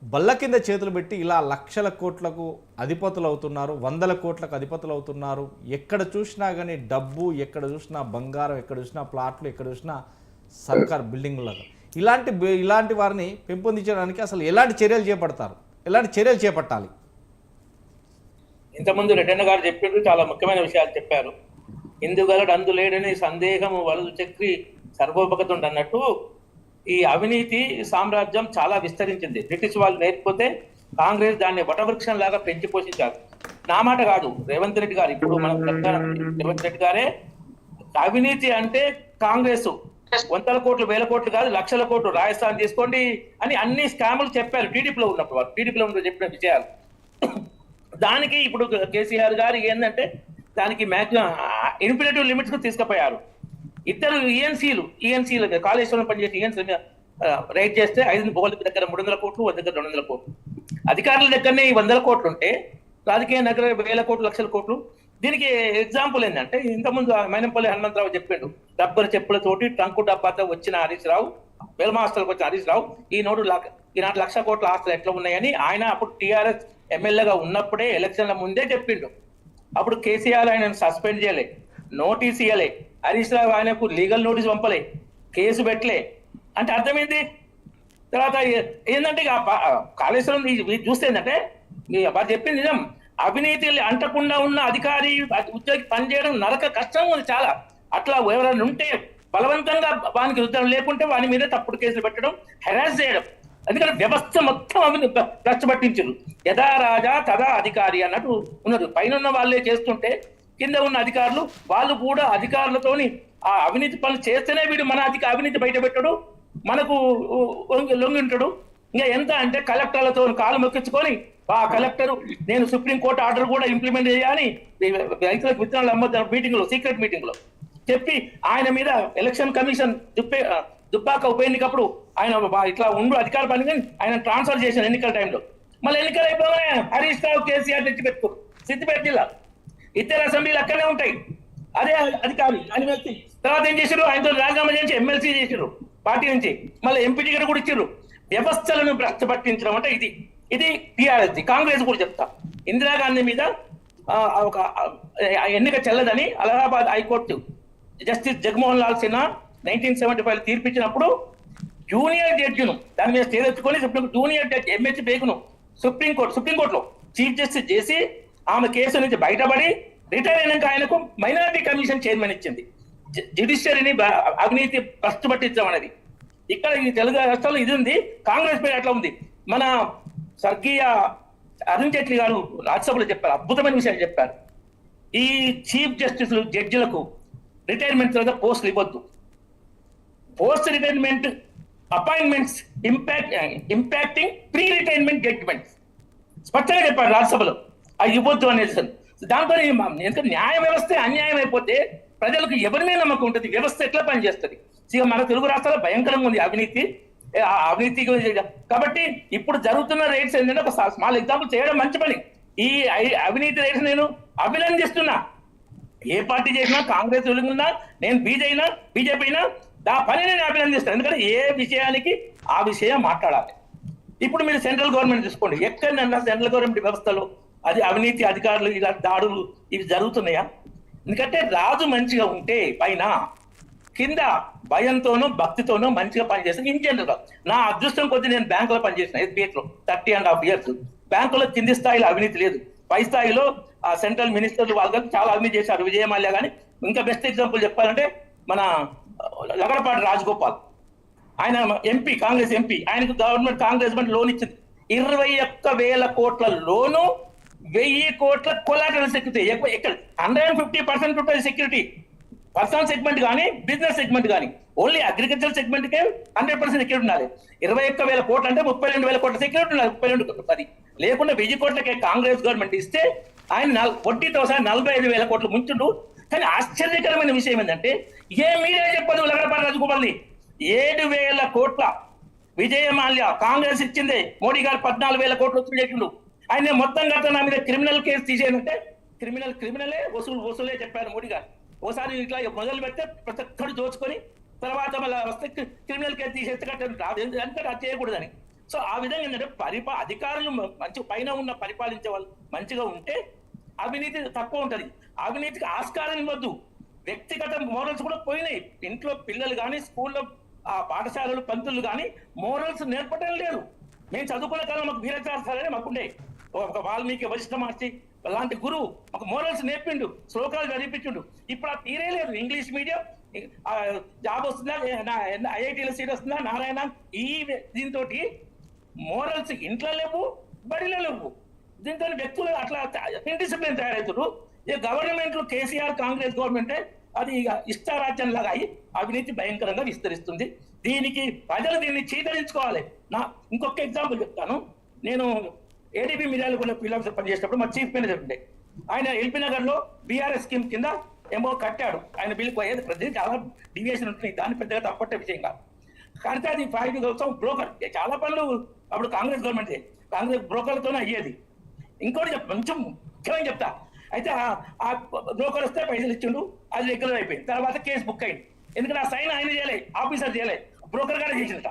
బల్ల కింద చేతులు పెట్టి ఇలా లక్షల కోట్లకు అధిపతులు అవుతున్నారు, 100 కోట్లకు అధిపతులు అవుతున్నారు. ఎక్కడ చూసినా కానీ డబ్బు, ఎక్కడ చూసినా బంగారం, ఎక్కడ చూసినా ప్లాట్లు, ఎక్కడ చూసినా సర్కార్ బిల్డింగ్లాగా. ఇలాంటి వారిని పెంపొందించడానికి అసలు ఎలాంటి చర్యలు చేపట్టాలి? ఇంతకుముందు రెడ్డన్న గారు చెప్పారు, చాలా ముఖ్యమైన విషయాలు చెప్పారు. ఇందుగలడు అందులేడని సందేహము వలదు చక్రి సర్వోపగతుండ అన్నట్టు ఈ అవినీతి సామ్రాజ్యం చాలా విస్తరించింది. బ్రిటిష్ వాళ్ళు లేకపోతే కాంగ్రెస్ దాన్ని వటవృక్షం లాగా పెంచి పోషించారు. నా మాట కాదు, రేవంత్ రెడ్డి గారు, ఇప్పుడు మనం రేవంత్ రెడ్డి గారే అవినీతి అంటే కాంగ్రెస్ 100 కోట్లు 1000 కోట్లు కాదు, లక్షల కోట్లు రాజస్థాన్ తీసుకోండి అని అన్ని స్కాములు చెప్పారు టీడీపీలో ఉన్నప్పుడు. వారు టీడీపీలో ఉన్న చెప్పిన విషయాలు. దానికి ఇప్పుడు కేసీఆర్ గారు ఏంటంటే దానికి మ్యాక్సిమం ఇన్ఫినిటివ్ లిమిట్స్ కు తీసుకుపోయారు. ఇద్దరు ఈఎన్సీలు కాళేశ్వరం పనిచేసి ఈఎన్సీ రైట్ చేస్తే 5 బోర్ల దగ్గర 300 కోట్లు, ఒక దగ్గర 200 కోట్లు. అధికారుల దగ్గరనే 100 కోట్లు ఉంటే రాజకీయ నగర 1000 కోట్లు, లక్షల కోట్లు. దీనికి ఎగ్జాంపుల్ ఏంటంటే ఇంతకుముందు మైనంపల్లి హనుమంతరావు చెప్పిండు, రబ్బర్ చెప్పులతోటి ట్రంకు డబ్బాతో వచ్చిన హరీష్ రావు, వెల్మాస్టర్కి వచ్చిన హరీష్ రావు ఈనాడు 1,00,00,000 కోట్ల ఆస్తులు ఎట్లా ఉన్నాయని ఆయన అప్పుడు టీఆర్ఎస్ ఎమ్మెల్యేగా ఉన్నప్పుడే ఎలక్షన్ల ముందే చెప్పిండు. అప్పుడు కేసీఆర్ ఆయనను సస్పెండ్ చేయలే, నోటీస్ ఇవ్వలే, హరీష్ రావు ఆయనకు లీగల్ నోటీస్ పంపలే, కేసు పెట్టలే. అంటే అర్థమైంది. తర్వాత ఏంటంటే కాళేశ్వరం చూస్తే ఏంటంటే వారు చెప్పింది నిజం. అవినీతి అంటకుండా ఉన్న అధికారి ఉద్యోగి పనిచేయడం నరక కష్టం ఉంది చాలా. అట్లా ఎవరైనా ఉంటే బలవంతంగా వానికి ఉద్యోగం లేకుంటే వాని మీద తప్పుడు కేసులు పెట్టడం, హెరాస్ చేయడం. ఎందుకంటే వ్యవస్థ మొత్తం అవినీతి కష్టపట్టించారు. యథా రాజా తదా అధికారి అన్నట్టు ఉన్నది. పైన ఉన్న వాళ్ళే చేస్తుంటే కింద ఉన్న అధికారులు వాళ్ళు కూడా అధికారులతోని ఆ అవినీతి పనులు చేస్తేనే వీడు మన అవినీతి బయట పెట్టడు, మనకు లొంగింటాడు. ఇంకా ఎంత అంటే కలెక్టర్లతో కాలు మొక్కించుకొని ఆ కలెక్టర్ నేను సుప్రీంకోర్టు ఆర్డర్ కూడా ఇంప్లిమెంట్ చేయాలి రైతులకు విత్తనాలు అమ్మద్దు మీటింగ్ లో, సీక్రెట్ మీటింగ్ లో చెప్పి ఆయన మీద ఎలక్షన్ కమిషన్ దుబ్బాక ఉప ఎన్నికప్పుడు ఆయన ఇట్లా ఉండు అధికార పని ఆయన ట్రాన్స్ఫర్ చేశాను ఎన్నికల టైంలో. మళ్ళీ ఎన్నికలు అయిపోగానే హరీష్ రావు కేసీఆర్ తెచ్చి పెట్టుకోరు సిద్దిపేట జిల్లా. ఇతర అసెంబ్లీలు అక్కడనే ఉంటాయి, అదే అధికారి అని వ్యక్తి. తర్వాత ఏం చేశారు, ఆయనతో రాజీనామా చేసి ఎమ్మెల్సీ చేశారు పార్టీ నుంచి, మళ్ళీ ఎంపీ టికెట్ కూడా ఇచ్చారు. వ్యవస్థలను భ్రష్టపట్టించడం అంటే ఇది టీఆర్ఎస్. కాంగ్రెస్ కూడా చెప్తా, ఇందిరాగాంధీ మీద ఒక ఎన్నిక చెల్లదని Allahabad high court justice Jaganmohan Lal Sinha 1975 తీర్పిచ్చినప్పుడు junior జడ్జిను దాని మీద స్టే తెచ్చుకొని జూనియర్ జడ్జి ఎంహెచ్ బేగును సుప్రీంకోర్టులో చీఫ్ జస్టిస్ చేసి ఆమె కేసు నుంచి బయటపడి రిటైర్ అయినాక ఆయనకు మైనారిటీ కమిషన్ చైర్మన్ ఇచ్చింది. జ్యుడిషియరీని అవినీతి భ్రష్టు పట్టించడం అనేది ఇక్కడ ఈ తెలుగు రాష్ట్రాల్లో ఇది ఉంది. కాంగ్రెస్ పేరు అట్లా ఉంది. మన స్వర్గీయ అరుణ్ జైట్లీ గారు రాజ్యసభలో చెప్పారు, అద్భుతమైన విషయాలు చెప్పారు. ఈ చీఫ్ జస్టిస్ జడ్జిలకు రిటైర్మెంట్ తర్వాత పోస్టులు ఇవ్వద్దు. Post retirement appointments impacting pre retirement judgements స్పష్టంగా చెప్పారు రాజ్యసభలో, అవి ఇవ్వద్దు అనేది. దాంతో ఎందుకంటే న్యాయ వ్యవస్థ అన్యాయం అయిపోతే ప్రజలకు ఎవరి మీద నమ్మకం ఉంటుంది, వ్యవస్థ ఎట్లా పనిచేస్తుంది. ఇక మన తెలుగు రాష్ట్రాల్లో భయంకరంగా ఉంది అవినీతి. కాబట్టి ఇప్పుడు జరుగుతున్న రేట్స్ ఏంటంటే ఒక స్మాల్ ఎగ్జాంపుల్ చేయడం మంచి పని. ఈ అవినీతి రేట్స్ నేను అభినందిస్తున్నా. ఏ పార్టీ చేసినా, కాంగ్రెస్ ఉన్నా, నేను బీజేపీ అయినా ఆ పని నేను అభినందిస్తాను. ఎందుకంటే ఏ విషయానికి ఆ విషయం మాట్లాడాలి. ఇప్పుడు మీరు సెంట్రల్ గవర్నమెంట్ తీసుకోండి, ఎక్కడన్నా సెంట్రల్ గవర్నమెంట్ వ్యవస్థలో అది అవినీతి అధికారులు ఇలా దాడులు ఇవి జరుగుతున్నాయా? ఎందుకంటే రాజు మంచిగా ఉంటే పైన కింద భయంతోనూ భక్తితోనూ మంచిగా పనిచేస్తాను. ఇన్ జనరల్ గా నా అదృష్టం కొద్ది నేను బ్యాంకులో పనిచేసిన ఎస్బీఐలో 30.5 years. బ్యాంకులో కింది స్థాయిలో అవినీతి లేదు, పై స్థాయిలో ఆ సెంట్రల్ మినిస్టర్లు వాళ్ళు చాలా అవినీతి చేశారు. విజయ మాల్యా కానీ, ఇంకా బెస్ట్ ఎగ్జాంపుల్ చెప్పాలంటే మన లగడపాటి రాజగోపాల్, ఆయన ఎంపీ, కాంగ్రెస్ ఎంపీ, ఆయనకు కాంగ్రెస్ లోన్ ఇచ్చింది 21,000 కోట్ల లోను, 1000 కోట్ల కొలాటరల్ సెక్యూరిటీ. ఎక్కడ 150% సెక్యూరిటీ, పర్సనల్ సెగ్మెంట్ కానీ బిజినెస్ సెగ్మెంట్ కానీ. ఓన్లీ అగ్రికల్చర్ సెగ్మెంట్ కే 100% సెక్యూరిటీ ఉండాలి. 21,000 కోట్లు అంటే 32,000 కోట్ల సెక్యూరిటీ ఉండాలి. 32 లేకుండా 1000 కోట్లకే కాంగ్రెస్ గవర్నమెంట్ ఇస్తే ఆయన వడ్డీతో సహా 45,000 కోట్లు ముంచుండు. కానీ ఆశ్చర్యకరమైన విషయం ఏంటంటే ఏ మీడియా చెప్పదు లగడపాటి రాజగోపాల్ని 7,000 కోట్ల విజయ మాల్యా కాంగ్రెస్ ఇచ్చిందే, మోడీ గారు 14,000 కోట్లు వసూలు చేసిండు. ఆయన మొత్తం గత నా మీద క్రిమినల్ కేసు తీసేయాలంటే క్రిమినలే వసూలే చెప్పారు మోడీ గారు. ఓసారి ఇట్లా మొదలు పెడితే ప్రతి ఒక్కరు దోచుకొని తర్వాత మళ్ళీ వస్తే క్రిమినల్ కేసు తీసేస్తే అంటే అది చేయకూడదని. సో ఆ విధంగా ఏంటంటే అధికారులు మంచి పైన ఉన్న పరిపాలించే వాళ్ళు మంచిగా ఉంటే అవినీతి తక్కువ ఉంటది. అవినీతికి ఆస్కారం ఇవ్వద్దు. వ్యక్తిగత మోరల్స్ కూడా పోయినాయి. ఇంట్లో పిల్లలు కానీ, స్కూల్లో ఆ పాఠశాలలు పంతులు కానీ మోరల్స్ నేర్పడం లేదు. మేము చదువుకున్న కాలం మాకు వీరాచార్య మాకుండే ఒక వాల్మీకి వశిష్ఠ మహర్షి అలాంటి గురువు మాకు మోరల్స్ నేర్పిండు, శ్లోకాలు చదివిపించుండు. ఇప్పుడు ఆ తీరే లేదు. ఇంగ్లీష్ మీడియం జాబ్ వస్తుందా, ఐఐటీలో సీట్ వస్తుందా, నారాయణ ఈ దీంతో మోరల్స్ ఇంట్లో లేవు, బడిలో లేవు. దీంతో వ్యక్తులు అట్లా ఇన్డిసిప్లిన్ తయారవుతారు. ఈ గవర్నమెంట్ కేసీఆర్ కాంగ్రెస్ గవర్నమెంటే అది ఇక ఇష్టారాజ్యం లాగా అయి అవినీతి భయంకరంగా విస్తరిస్తుంది. దీనికి ప్రజలు దీన్ని చీదరించుకోవాలి. ఇంకొక ఎగ్జాంపుల్ చెప్తాను. నేను ఏడీబీ మిర్యాలగూడ ఫీల్డ్ ఆఫీసర్ పనిచేసినప్పుడు మా చీఫ్ మేనేజర్ ఉండే ఆయన ఎల్బీ నగర్ లో బీఆర్ఎస్ స్కీమ్ కింద ఏమో కట్టాడు. ఆయన బిల్లు పోయేది ప్రతి చాలా డివియేషన్ ఉంటుంది, దాన్ని పెద్దగా తప్పట్టే విషయం కాదు. కడితే అది 5 సంవత్సరం బ్రోకర్ చాలా పనులు అప్పుడు కాంగ్రెస్ బ్రోకర్లతోనే అయ్యేది. ఇంకోటి కొంచెం ముఖ్యమని చెప్తా. అయితే ఆ బ్రోకర్ వస్తే పైసలు ఇచ్చిండు, అది రెగ్యులర్ అయిపోయింది. తర్వాత కేసు బుక్ అయింది. ఎందుకంటే ఆ సైన్ ఆయన చేయలే, ఆఫీసర్ చేయలే, బ్రోకర్ గానే చేసిందట.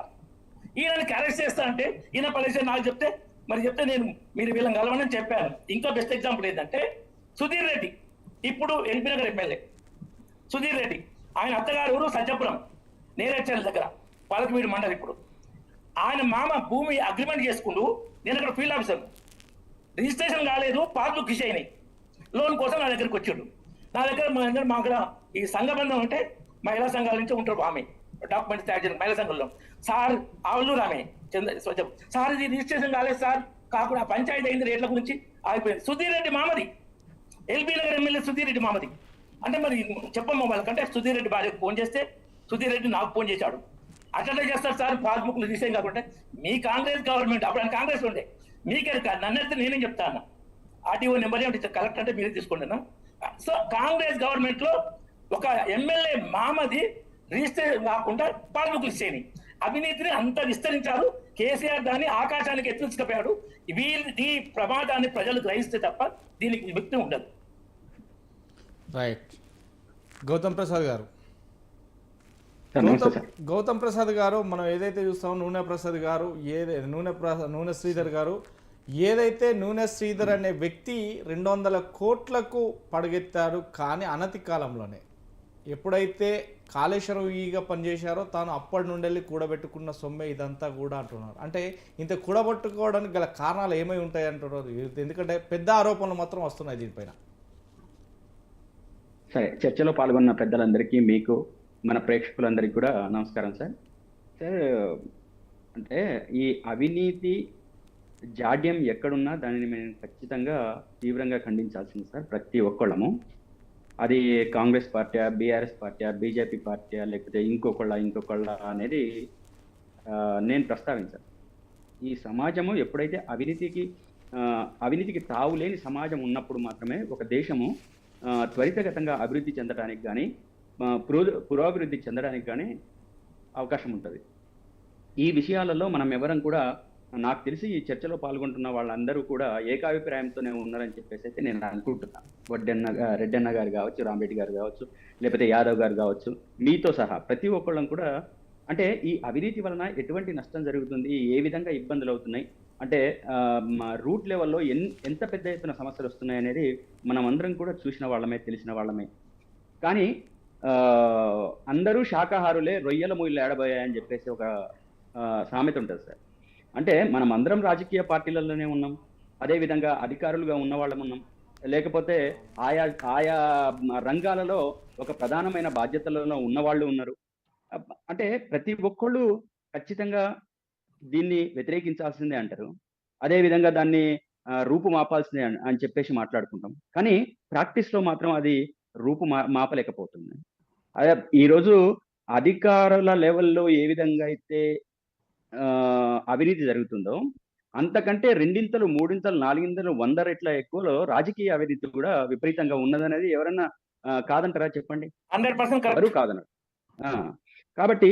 ఈయనకి అరెస్ట్ చేస్తా అంటే ఈయన పరిస్థితి నాకు చెప్తే మీరు వీళ్ళని కలవని చెప్పాను. ఇంకా బెస్ట్ ఎగ్జాంపుల్ ఏంటంటే సుధీర్ రెడ్డి, ఇప్పుడు ఎల్బీ నగర్ ఎమ్మెల్యే సుధీర్ రెడ్డి, ఆయన అత్తగారు ఊరు సజ్జపురం నేరేచల్ దగ్గర పాలకవీడు మండలి. ఇప్పుడు ఆయన మామ భూమి అగ్రిమెంట్ చేసుకుంటూ నేను అక్కడ ఫీల్డ్ ఆఫీసర్, రిజిస్ట్రేషన్ కాలేదు, పాస్బుక్ ఇష్యూ అయినాయి. లోన్ కోసం నా దగ్గరికి వచ్చాడు. నా దగ్గర మా అక్కడ ఈ సంఘబంధం అంటే మహిళా సంఘాల నుంచి ఉంటారు ఆమె డాక్యుమెంట్స్ తయారు చేసిన మహిళా సంఘంలో. సార్ ఆవులు రామే సార్ ఇది రిజిస్ట్రేషన్ కాలేదు సార్, కాకుండా పంచాయతీ అయింది రేట్ల గురించి ఆగిపోయింది. సుధీర్ రెడ్డి మామది, ఎల్బీ నగర్ ఎమ్మెల్యే సుధీర్ రెడ్డి మామది. అంటే మరి చెప్పమ్మా వాళ్ళకంటే సుధీర్ రెడ్డి భార్యకు ఫోన్ చేస్తే సుధీర్ రెడ్డి నాకు ఫోన్ చేశాడు. అట్లా చేస్తారు సార్ పాస్బుక్లు తీసేయం కాకుండా. మీ కాంగ్రెస్ గవర్నమెంట్ అప్పుడు ఆయన కాంగ్రెస్ ఉండే మీకే కాదు, నన్నైతే నేనే చెప్తాను. ఆర్టీఓ నెంబర్ ఏమిటి, కలెక్టర్ అంటే మీరే తీసుకుంటున్నా. సో కాంగ్రెస్ గవర్నమెంట్ లో ఒక ఎమ్మెల్యే మామది రిజిస్టర్ కాకుండా పాస్బుక్లు ఇచ్చేయని అవినీతిని అంత విస్తరించారు. కేసీఆర్ దాన్ని ఆకాశానికి ఎత్తుకుపోయాడు. ఈ ప్రమాదాన్ని ప్రజలు గ్రహిస్తే తప్ప దీనికి విముక్తి ఉండదు. రైట్. గౌతమ్ ప్రసాద్ గారు, సార్ నమస్తే సార్. గౌతమ్ ప్రసాద్ గారు, మనం ఏదైతే చూస్తామో నూనె ప్రసాద్ గారు, నూనె శ్రీధర్ గారు, ఏదైతే నూనె శ్రీధర్ అనే వ్యక్తి 200 కోట్లకు పడగెత్తాడు. కానీ అనతి కాలంలోనే ఎప్పుడైతే కాళేశ్వరం ఈగా పనిచేశారో తాను అప్పటి నుండి కూడబెట్టుకున్న సొమ్మే ఇదంతా కూడా అంటున్నారు. అంటే ఇంత కూడబెట్టుకోవడానికి గల కారణాలు ఏమై ఉంటాయి అంటున్నారు. ఎందుకంటే పెద్ద ఆరోపణలు మాత్రం వస్తున్నాయి దీనిపైన. సరే, చర్చలో పాల్గొన్న పెద్దలందరికీ, మీకు, మన ప్రేక్షకులందరికీ కూడా నమస్కారం సార్. సార్, అంటే ఈ అవినీతి జాడ్యం ఎక్కడున్నా దానిని మేము ఖచ్చితంగా తీవ్రంగా ఖండించాల్సింది సార్, ప్రతి ఒక్కళ్ళము. అది Congress party, BRS party, BJP party, లేకపోతే ఇంకొకళ్ళ అనేది నేను ప్రస్తావించాను. ఈ సమాజము ఎప్పుడైతే అవినీతికి తావులేని సమాజం ఉన్నప్పుడు మాత్రమే ఒక దేశము త్వరితగతంగా అభివృద్ధి చెందడానికి కానీ పురోభివృద్ధి చెందడానికి కానీ అవకాశం ఉంటుంది. ఈ విషయాలలో మనం ఎవరం కూడా, నాకు తెలిసి ఈ చర్చలో పాల్గొంటున్న వాళ్ళందరూ కూడా ఏకాభిప్రాయంతోనే ఉన్నారని చెప్పేసి అయితే నేను అనుకుంటున్నాను. రెడ్డన్న గారు కావచ్చు, రామరెడ్డి గారు కావచ్చు, లేకపోతే యాదవ్ గారు కావచ్చు, మీతో సహా ప్రతి ఒక్కళ్ళం కూడా, అంటే ఈ అవినీతి వలన ఎటువంటి నష్టం జరుగుతుంది, ఏ విధంగా ఇబ్బందులు అవుతున్నాయి, అంటే రూట్ లెవెల్లో ఎంత పెద్ద ఎత్తున సమస్యలు వస్తున్నాయి అనేది మనం అందరం కూడా చూసిన వాళ్ళమే, తెలిసిన వాళ్ళమే. కానీ అందరూ శాకాహారులే, రొయ్యల మూయిలు ఏడబోయాయని చెప్పేసి ఒక సామెత ఉంటుంది సార్. అంటే మనం అందరం రాజకీయ పార్టీలలోనే ఉన్నాం, అదేవిధంగా అధికారులుగా ఉన్న వాళ్ళం ఉన్నాం, లేకపోతే ఆయా రంగాలలో ఒక ప్రధానమైన బాధ్యతలలో ఉన్నవాళ్ళు ఉన్నారు. అంటే ప్రతి ఒక్కళ్ళు ఖచ్చితంగా దీన్ని వ్యతిరేకించాల్సిందే అంటారు, అదేవిధంగా దాన్ని రూపుమాపాల్సిందే అని చెప్పేసి మాట్లాడుకుంటాం. కానీ ప్రాక్టీస్లో మాత్రం అది మాపలేకపోతుంది. అదే ఈరోజు అధికారుల లెవెల్లో ఏ విధంగా అయితే అవినీతి జరుగుతుందో, అంతకంటే 2 3 4 100 రెట్ల ఎక్కువలో రాజకీయ అవినీతి కూడా విపరీతంగా ఉన్నదనేది ఎవరన్నా కాదంటారా చెప్పండి? 100% ఎవరు కాదన్నారు. కాబట్టి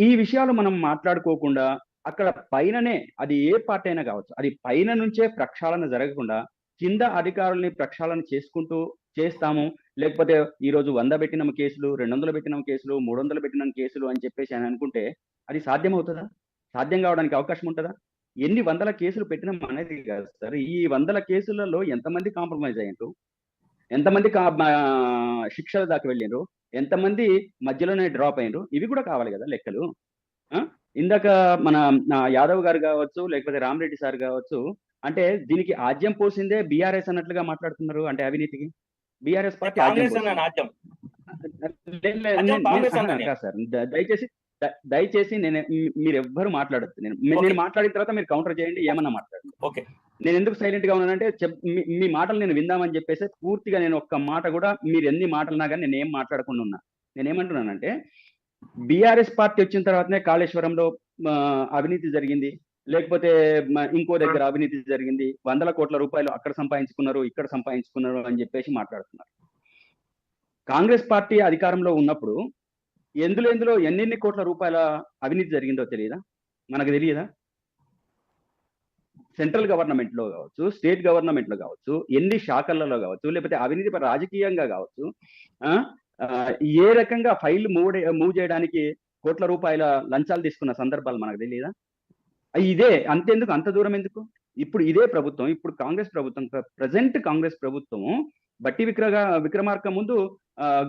ఈ విషయాలు మనం మాట్లాడుకోకుండా, అక్కడ పైననే, అది ఏ పార్టీ అయినా కావచ్చు, అది పైన నుంచే ప్రక్షాళన జరగకుండా కింద అధికారుల్ని ప్రక్షాళన చేసుకుంటూ చేస్తాము, లేకపోతే ఈరోజు 100 పెట్టిన కేసులు, 200 పెట్టిన కేసులు, 300 పెట్టిన కేసులు అని చెప్పేసి అని అనుకుంటే అది సాధ్యమవుతుందా? సాధ్యం కావడానికి అవకాశం ఉంటుందా? ఎన్ని 100 కేసులు పెట్టినాం అనేది కాదు సార్, ఈ 100 కేసులలో ఎంతమంది కాంప్రమైజ్ అయ్యారు, ఎంతమంది శిక్షల దాకా వెళ్ళారు, ఎంతమంది మధ్యలోనే డ్రాప్ అయ్యారు, ఇవి కూడా కావాలి కదా లెక్కలు. ఇందాక మన యాదవ్ గారు కావచ్చు, లేకపోతే రామరెడ్డి సార్ కావచ్చు, అంటే దీనికి ఆజ్యం పోసిందే బీఆర్ఎస్ అన్నట్లుగా మాట్లాడుతున్నారు. అంటే అవినీతికి బీఆర్ఎస్ పార్టీ సార్, దయచేసి మీరు ఎవ్వరు మాట్లాడద్దు. నేను మాట్లాడిన తర్వాత మీరు కౌంటర్ చేయండి, ఏమన్నా మాట్లాడండి. ఓకే, నేను ఎందుకు సైలెంట్ గా ఉన్నానంటే, మీ మాటలు నేను విందామని చెప్పేసి పూర్తిగా నేను ఒక్క మాట కూడా, మీరు ఎన్ని మాటలున్నా కానీ నేను ఏం మాట్లాడకుండా ఉన్నా. నేనేమంటున్నానంటే, బీఆర్ఎస్ పార్టీ వచ్చిన తర్వాతనే కాళేశ్వరంలో అవినీతి జరిగింది, లేకపోతే ఇంకో దగ్గర అవినీతి జరిగింది, 100 కోట్ల రూపాయలు అక్కడ సంపాదించుకున్నారు, ఇక్కడ సంపాదించుకున్నారు అని చెప్పేసి మాట్లాడుతున్నారు. కాంగ్రెస్ పార్టీ అధికారంలో ఉన్నప్పుడు ఎందులో ఎన్ని కోట్ల రూపాయల అవినీతి జరిగిందో తెలియదా? మనకు తెలియదా? సెంట్రల్ గవర్నమెంట్ లో కావచ్చు, స్టేట్ గవర్నమెంట్ లో కావచ్చు, ఎన్ని శాఖలలో కావచ్చు, లేకపోతే అవినీతి రాజకీయంగా కావచ్చు, ఏ రకంగా ఫైల్ మూవ్ చేయడానికి కోట్ల రూపాయల లంచాలు తీసుకున్న సందర్భాలు మనకు తెలియదా? ఇదే అంతెందుకు, అంత దూరం ఎందుకు? ఇప్పుడు ఇదే ప్రభుత్వం, ఇప్పుడు కాంగ్రెస్ ప్రభుత్వం, ప్రజెంట్ కాంగ్రెస్ ప్రభుత్వము బట్టి విక్రమార్క ముందు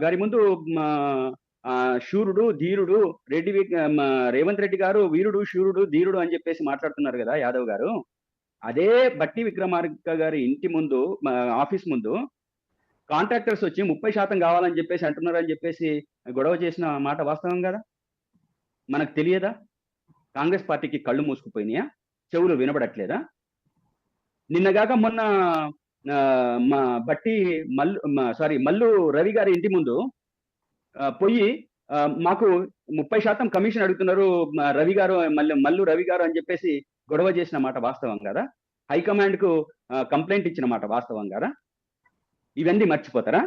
గారి ముందు శూరుడు ధీరుడు రేవంత్ రెడ్డి గారు వీరుడు శూరుడు ధీరుడు అని చెప్పేసి మాట్లాడుతున్నారు కదా యాదవ్ గారు. అదే బట్టి విక్రమార్క గారి ఇంటి ముందు, ఆఫీస్ ముందు కాంట్రాక్టర్స్ వచ్చి 30% కావాలని చెప్పేసి అంటున్నారు అని చెప్పేసి గొడవ చేసిన మాట వాస్తవం కదా? మనకు తెలియదా? కాంగ్రెస్ పార్టీకి కళ్ళు మూసుకుపోయినాయా? చెవులు వినబడట్లేదా? నిన్నగాక మొన్న మల్లు రవి గారి ఇంటి ముందు పోయి మాకు 30% కమిషన్ అడుగుతున్నారు రవి గారు, మల్లు రవి గారు అని చెప్పేసి గొడవ చేసిన మాట వాస్తవం కదా? హైకమాండ్కు కంప్లైంట్ ఇచ్చిన మాట వాస్తవం కదా? ఇవన్నీ మర్చిపోతారా?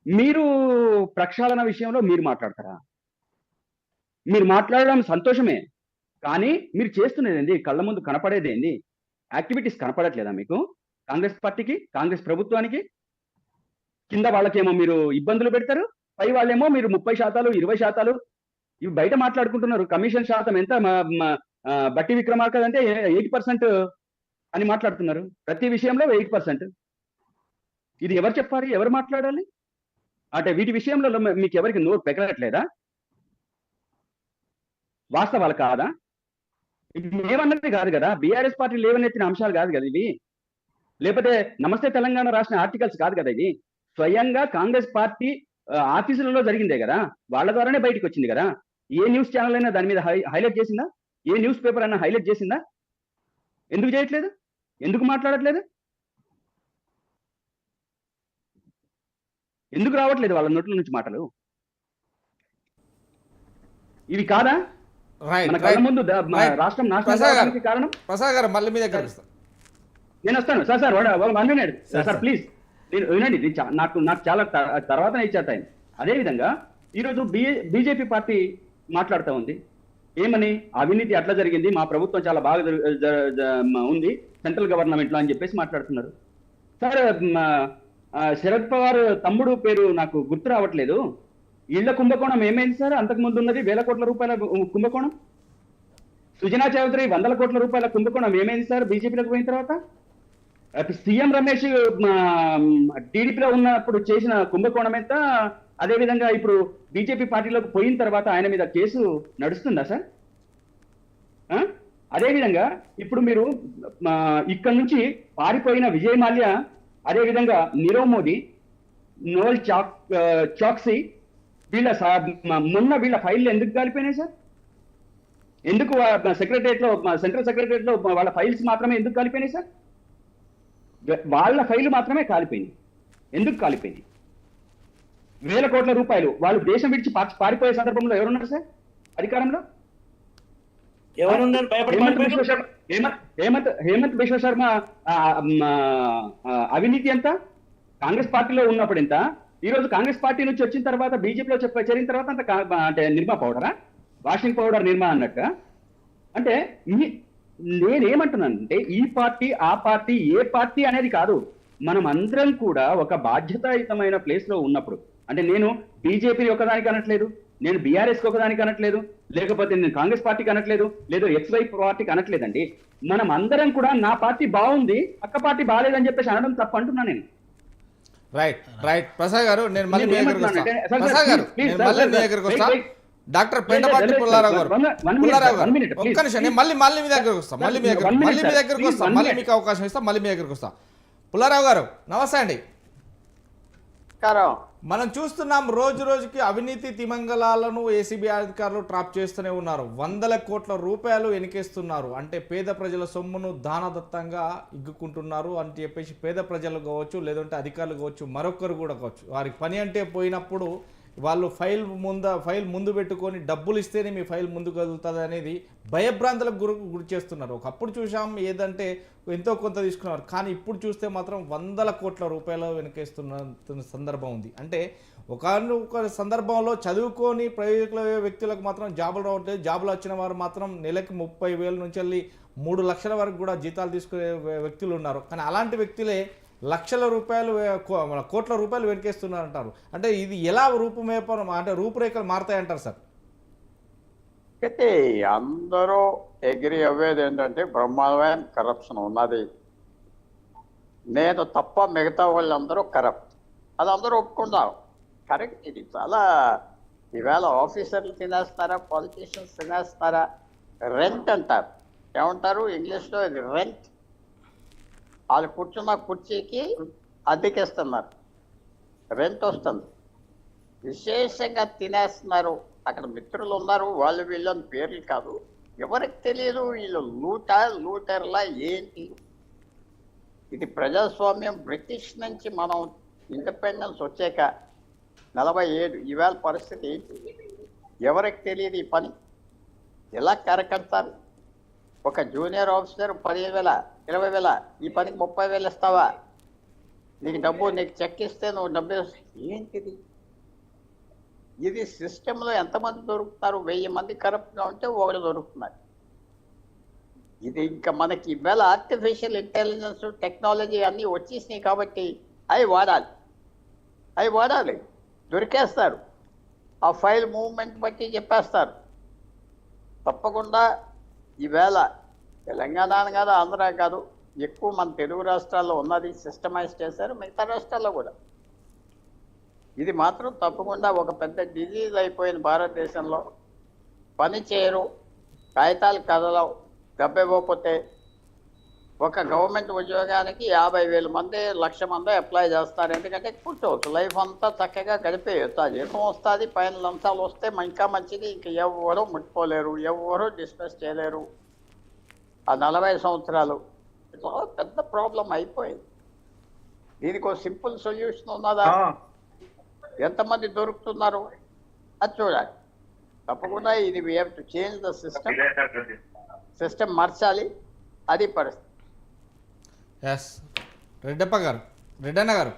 మీరు ప్రక్షాళన విషయంలో మీరు మాట్లాడతారా? మీరు మాట్లాడడం సంతోషమే, కానీ మీరు చేస్తున్నది ఏంది? కళ్ళ ముందు కనపడేది ఏంది? యాక్టివిటీస్ కనపడట్లేదా మీకు? కాంగ్రెస్ పార్టీకి, కాంగ్రెస్ ప్రభుత్వానికి కింద వాళ్ళకేమో మీరు ఇబ్బందులు పెడతారు, పై వాళ్ళేమో మీరు 30%, 20% ఇవి బయట మాట్లాడుకుంటున్నారు. కమిషన్ శాతం ఎంత? బట్టి విక్రమార్క అంటే 8% అని మాట్లాడుతున్నారు. ప్రతి విషయంలో 8%. ఇది ఎవరు చెప్పాలి? ఎవరు మాట్లాడాలి? అంటే వీటి విషయంలో మీకు ఎవరికి నోరు పెగలట్లేదా? వాస్తవాలు కాదా? ఇది ఏమన్నది కాదు కదా, బీఆర్ఎస్ పార్టీ లేవనెత్తిన అంశాలు కాదు కదా ఇవి, లేకపోతే నమస్తే తెలంగాణ రాసిన ఆర్టికల్స్ కాదు కదా ఇది. స్వయంగా కాంగ్రెస్ పార్టీ ఆఫీసులలో జరిగిందే కదా, వాళ్ళ ద్వారానే బయటకు వచ్చింది కదా. ఏ న్యూస్ ఛానల్ అయినా దాని మీద హైలైట్ చేసిందా? ఏ న్యూస్ పేపర్ అయినా హైలైట్ చేసిందా? ఎందుకు చేయట్లేదు? ఎందుకు మాట్లాడట్లేదు? ఎందుకు రావట్లేదు వాళ్ళ నోట్ల నుంచి మాటలు? ఇవి కాదా రైట్ మన కళ్ళ ముందు రాష్ట్రం నాశనం కావడానికి కారణం? ప్రసాద్ గారు మళ్ళీ మీ దగ్గర నేను వస్తాను సార్. 1 minute sir please. నేను వినండి, నాకు చాలా తర్వాత ఇచ్చారు టైం. అదేవిధంగా ఈరోజు బీజేపీ పార్టీ మాట్లాడుతూ ఉంది. ఏమని? అవినీతి అట్లా జరిగింది, మా ప్రభుత్వం చాలా బాగా ఉంది సెంట్రల్ గవర్నమెంట్లో అని చెప్పేసి మాట్లాడుతున్నారు. సార్ శరద్ పవార్ తమ్ముడు పేరు నాకు గుర్తు రావట్లేదు. ఇళ్ల కుంభకోణం ఏమైంది సార్? అంతకు ముందు ఉన్నది 1,000 కోట్ల రూపాయల కుంభకోణం. సుజనా చౌదరి 100 కోట్ల రూపాయల కుంభకోణం ఏమైంది సార్ బీజేపీలోకి పోయిన తర్వాత? సీఎం రమేష్ టీడీపీలో ఉన్నప్పుడు చేసిన కుంభకోణం ఎంత? అదేవిధంగా ఇప్పుడు బీజేపీ పార్టీలోకి పోయిన తర్వాత ఆయన మీద కేసు నడుస్తుందా సార్? అదేవిధంగా ఇప్పుడు మీరు ఇక్కడ నుంచి పారిపోయిన విజయ్ మాల్యా, అదేవిధంగా నీరవ్ మోదీ, నోవల్ చాక్సీ వీళ్ళ మొన్న వీళ్ళ ఫైళ్ళు ఎందుకు కాలిపోయినాయి సార్? ఎందుకు సెక్రటరియట్లో, సెంట్రల్ సెక్రటరియట్లో వాళ్ళ ఫైల్స్ మాత్రమే ఎందుకు కాలిపోయినాయి సార్? వాళ్ళ ఫైలు మాత్రమే కాలిపోయింది. ఎందుకు కాలిపోయింది? 1,000 కోట్ల రూపాయలు వాళ్ళు దేశం విడిచి పారిపోయే సందర్భంలో ఎవరున్నారు సార్ అధికారంలో? హేమంత్ బిశ్వ శర్మ అవినీతి ఎంత? కాంగ్రెస్ పార్టీలో ఉన్నప్పుడు ఎంత? ఈ రోజు కాంగ్రెస్ పార్టీ నుంచి వచ్చిన తర్వాత బీజేపీలో చేరిన తర్వాత అంటే నిర్మా పౌడరా, వాషింగ్ పౌడర్ నిర్మా అన్నట్టు. అంటే నేనేమంటున్నానంటే ఈ పార్టీ ఆ పార్టీ ఏ పార్టీ అనేది కాదు, మనం అందరం కూడా ఒక బాధ్యతాయుతమైన ప్లేస్ లో ఉన్నప్పుడు, అంటే నేను బీజేపీ ఒకదానికి అనట్లేదు, నేను బీఆర్ఎస్ ఒకదానికి అనట్లేదు, లేకపోతే నేను కాంగ్రెస్ పార్టీకి అనట్లేదు, లేదా XY పార్టీకి అనట్లేదండి. మనం అందరం కూడా నా పార్టీ బాగుంది, పక్క పార్టీ బాగాలేదని చెప్పేసి అనడం తప్పు అంటున్నా నేను. రైట్ ప్రసాద్ గారు, నేను మళ్ళీ మీ దగ్గరికి వస్తాను. ప్రసాద్ గారు, నేను మళ్ళీ మీ దగ్గరికి వస్తాను. డాక్టర్ పెంటపాటి పుల్లారావు గారు, ఒక్క నిమిషం, నేను మళ్ళీ మీ దగ్గరకు వస్తాను. మళ్ళీ మీ దగ్గరకు వస్తాను, మళ్ళీ మీకు అవకాశం ఇస్తాం, మళ్ళీ మీ దగ్గరకు వస్తాం. పుల్లారావు గారు నమస్తే అండి. మనం చూస్తున్నాం రోజు రోజుకి అవినీతి తిమంగళాలను ఏసీబీ అధికారులు ట్రాప్ చేస్తూనే ఉన్నారు. 100 కోట్ల రూపాయలు ఎనికేస్తున్నారు. అంటే పేద ప్రజల సొమ్మును దానదత్తంగా ఇగ్గుకుంటున్నారు అని చెప్పేసి పేద ప్రజలు కావచ్చు, లేదంటే అధికారులు కావచ్చు, మరొకరు కూడా కావచ్చు, వారికి పని అంటే పోయినప్పుడు వాళ్ళు ఫైల్ ముందు పెట్టుకొని డబ్బులు ఇస్తేనే మీ ఫైల్ ముందుకు కదులుతుంది అనేది భయభ్రాంతులకు గురి చేస్తున్నారు. ఒకప్పుడు చూసాం ఏదంటే ఎంతో కొంత తీసుకున్నారు, కానీ ఇప్పుడు చూస్తే మాత్రం 100 కోట్ల రూపాయలు వెనకేస్తున్న సందర్భం ఉంది. అంటే ఒక సందర్భంలో చదువుకొని ప్రైవేట్ వ్యక్తులకు మాత్రం జాబులు రావట్లేదు, జాబులు వచ్చిన వారు మాత్రం నెలకి 30,000 నుంచి వెళ్ళి 3 లక్షల వరకు కూడా జీతాలు తీసుకునే వ్యక్తులు ఉన్నారు. కానీ అలాంటి వ్యక్తులే లక్షల రూపాయలు కోట్ల రూపాయలు వెనకేస్తున్నారంటారు. అంటే ఇది ఎలా అంటే రూపురేఖలు మారుతాయంటారు సార్? అయితే అందరూ అగ్రి అవ్వేది ఏంటంటే బ్రహ్మాండమైన కరప్షన్ ఉన్నది, నేను తప్ప మిగతా వాళ్ళందరూ కరప్ట్, అది అందరూ ఒప్పుకుంటారు. కరెక్ట్. ఇది చాలా ఈవేళ ఆఫీసర్లు తినేస్తారా, పాలిటీషియన్స్ తినేస్తారా? రెంట్ అంటారు, ఏమంటారు ఇంగ్లీష్లో? ఇది రెంట్. వాళ్ళు కూర్చున్న కుర్చీకి అద్దెకిస్తున్నారు, రెంట్ వస్తుంది. విశేషంగా తినేస్తున్నారు. అక్కడ మిత్రులు ఉన్నారు, వాళ్ళు వీళ్ళని పేర్లు కాదు, ఎవరికి తెలియదు వీళ్ళు లూటర్లా ఏంటి. ఇది ప్రజాస్వామ్యం. బ్రిటిష్ నుంచి మనం ఇండిపెండెన్స్ వచ్చాక 47 ఈవేళ పరిస్థితి ఏంటి? ఎవరికి తెలియదు ఈ పని. ఎలా కరకడతారు? ఒక జూనియర్ ఆఫీసర్ 15,000 20,000, ఈ పనికి 30,000 ఇస్తావా? నీకు నీకు చెక్ ఇస్తే నువ్వు డబ్బు ఏంటిది? ఇది సిస్టంలో ఎంతమంది దొరుకుతారు? 1000 మంది కరప్ట్గా ఉంటే ఒకడు దొరుకుతున్నారు. ఇది ఇంకా మనకి ఇవాళ ఆర్టిఫిషియల్ ఇంటెలిజెన్స్ టెక్నాలజీ అన్నీ వచ్చేసినాయి కాబట్టి అవి వాడాలి. దొరికేస్తారు. ఆ ఫైల్ మూవ్మెంట్ బట్టి చెప్పేస్తారు. తప్పకుండా ఈవేళ తెలంగాణ కాదు, ఆంధ్ర కాదు, ఎక్కువ మన తెలుగు రాష్ట్రాల్లో ఉన్నది సిస్టమైజ్ చేశారు, మిగతా రాష్ట్రాల్లో కూడా. ఇది మాత్రం తప్పకుండా ఒక పెద్ద డిజీజ్ అయిపోయిన భారతదేశంలో. పని చేయరు, కాగితాలు కదలవు, డబ్బు ఇవ్వకపోతే ఒక గవర్నమెంట్ ఉద్యోగానికి 50,000 మంది 1,00,000 మంది అప్లై చేస్తారు. ఎందుకంటే కూర్చోవచ్చు, లైఫ్ అంతా చక్కగా గడిపేయచ్చు. ఆ జీతం వస్తుంది, పైన లంచాలు వస్తే ఇంకా మంచిది. ఇంక ఎవరు ముట్టుకోలేరు, ఎవరు డిస్కస్ చేయలేరు. ఆ 40 సంవత్సరాలు ఇట్లా పెద్ద ప్రాబ్లం అయిపోయింది. దీనికి ఒక సింపుల్ సొల్యూషన్ ఉన్నదా? ఎంతమంది దొరుకుతున్నారు అది చూడాలి. తప్పకుండా ఇది we have to change the system మార్చాలి. అది పరిస్థితి. ఎస్ రెడ్డన్న గారు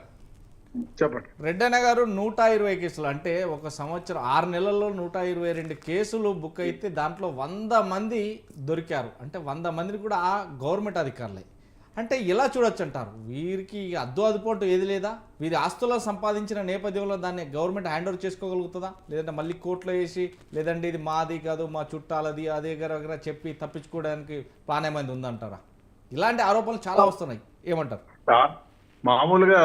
చెప్పండి. రెడ్డన్న గారు 120 కేసులు అంటే ఒక సంవత్సరం 6 నెలల్లో 122 కేసులు బుక్ అయితే దాంట్లో 100 మంది దొరికారు. అంటే 100 మందిని కూడా ఆ గవర్నమెంట్ అధికారులే. అంటే ఎలా చూడొచ్చు అంటారు? వీరికి అదుపోటు ఏది లేదా? వీరి ఆస్తుల్లో సంపాదించిన నేపథ్యంలో దాన్ని గవర్నమెంట్ హ్యాండ్ ఓవర్ చేసుకోగలుగుతుందా? లేదంటే మళ్ళీ కోర్టులో వేసి లేదంటే ఇది మాది కాదు మా చుట్టాలది అదే దగ్గర చెప్పి తప్పించుకోవడానికి ప్లాన్ ఏమైంది ఉందంటారా? ఇలాంటి ఆరోపణలు చాలా వస్తున్నాయి, ఏమంటారు? మామూలుగా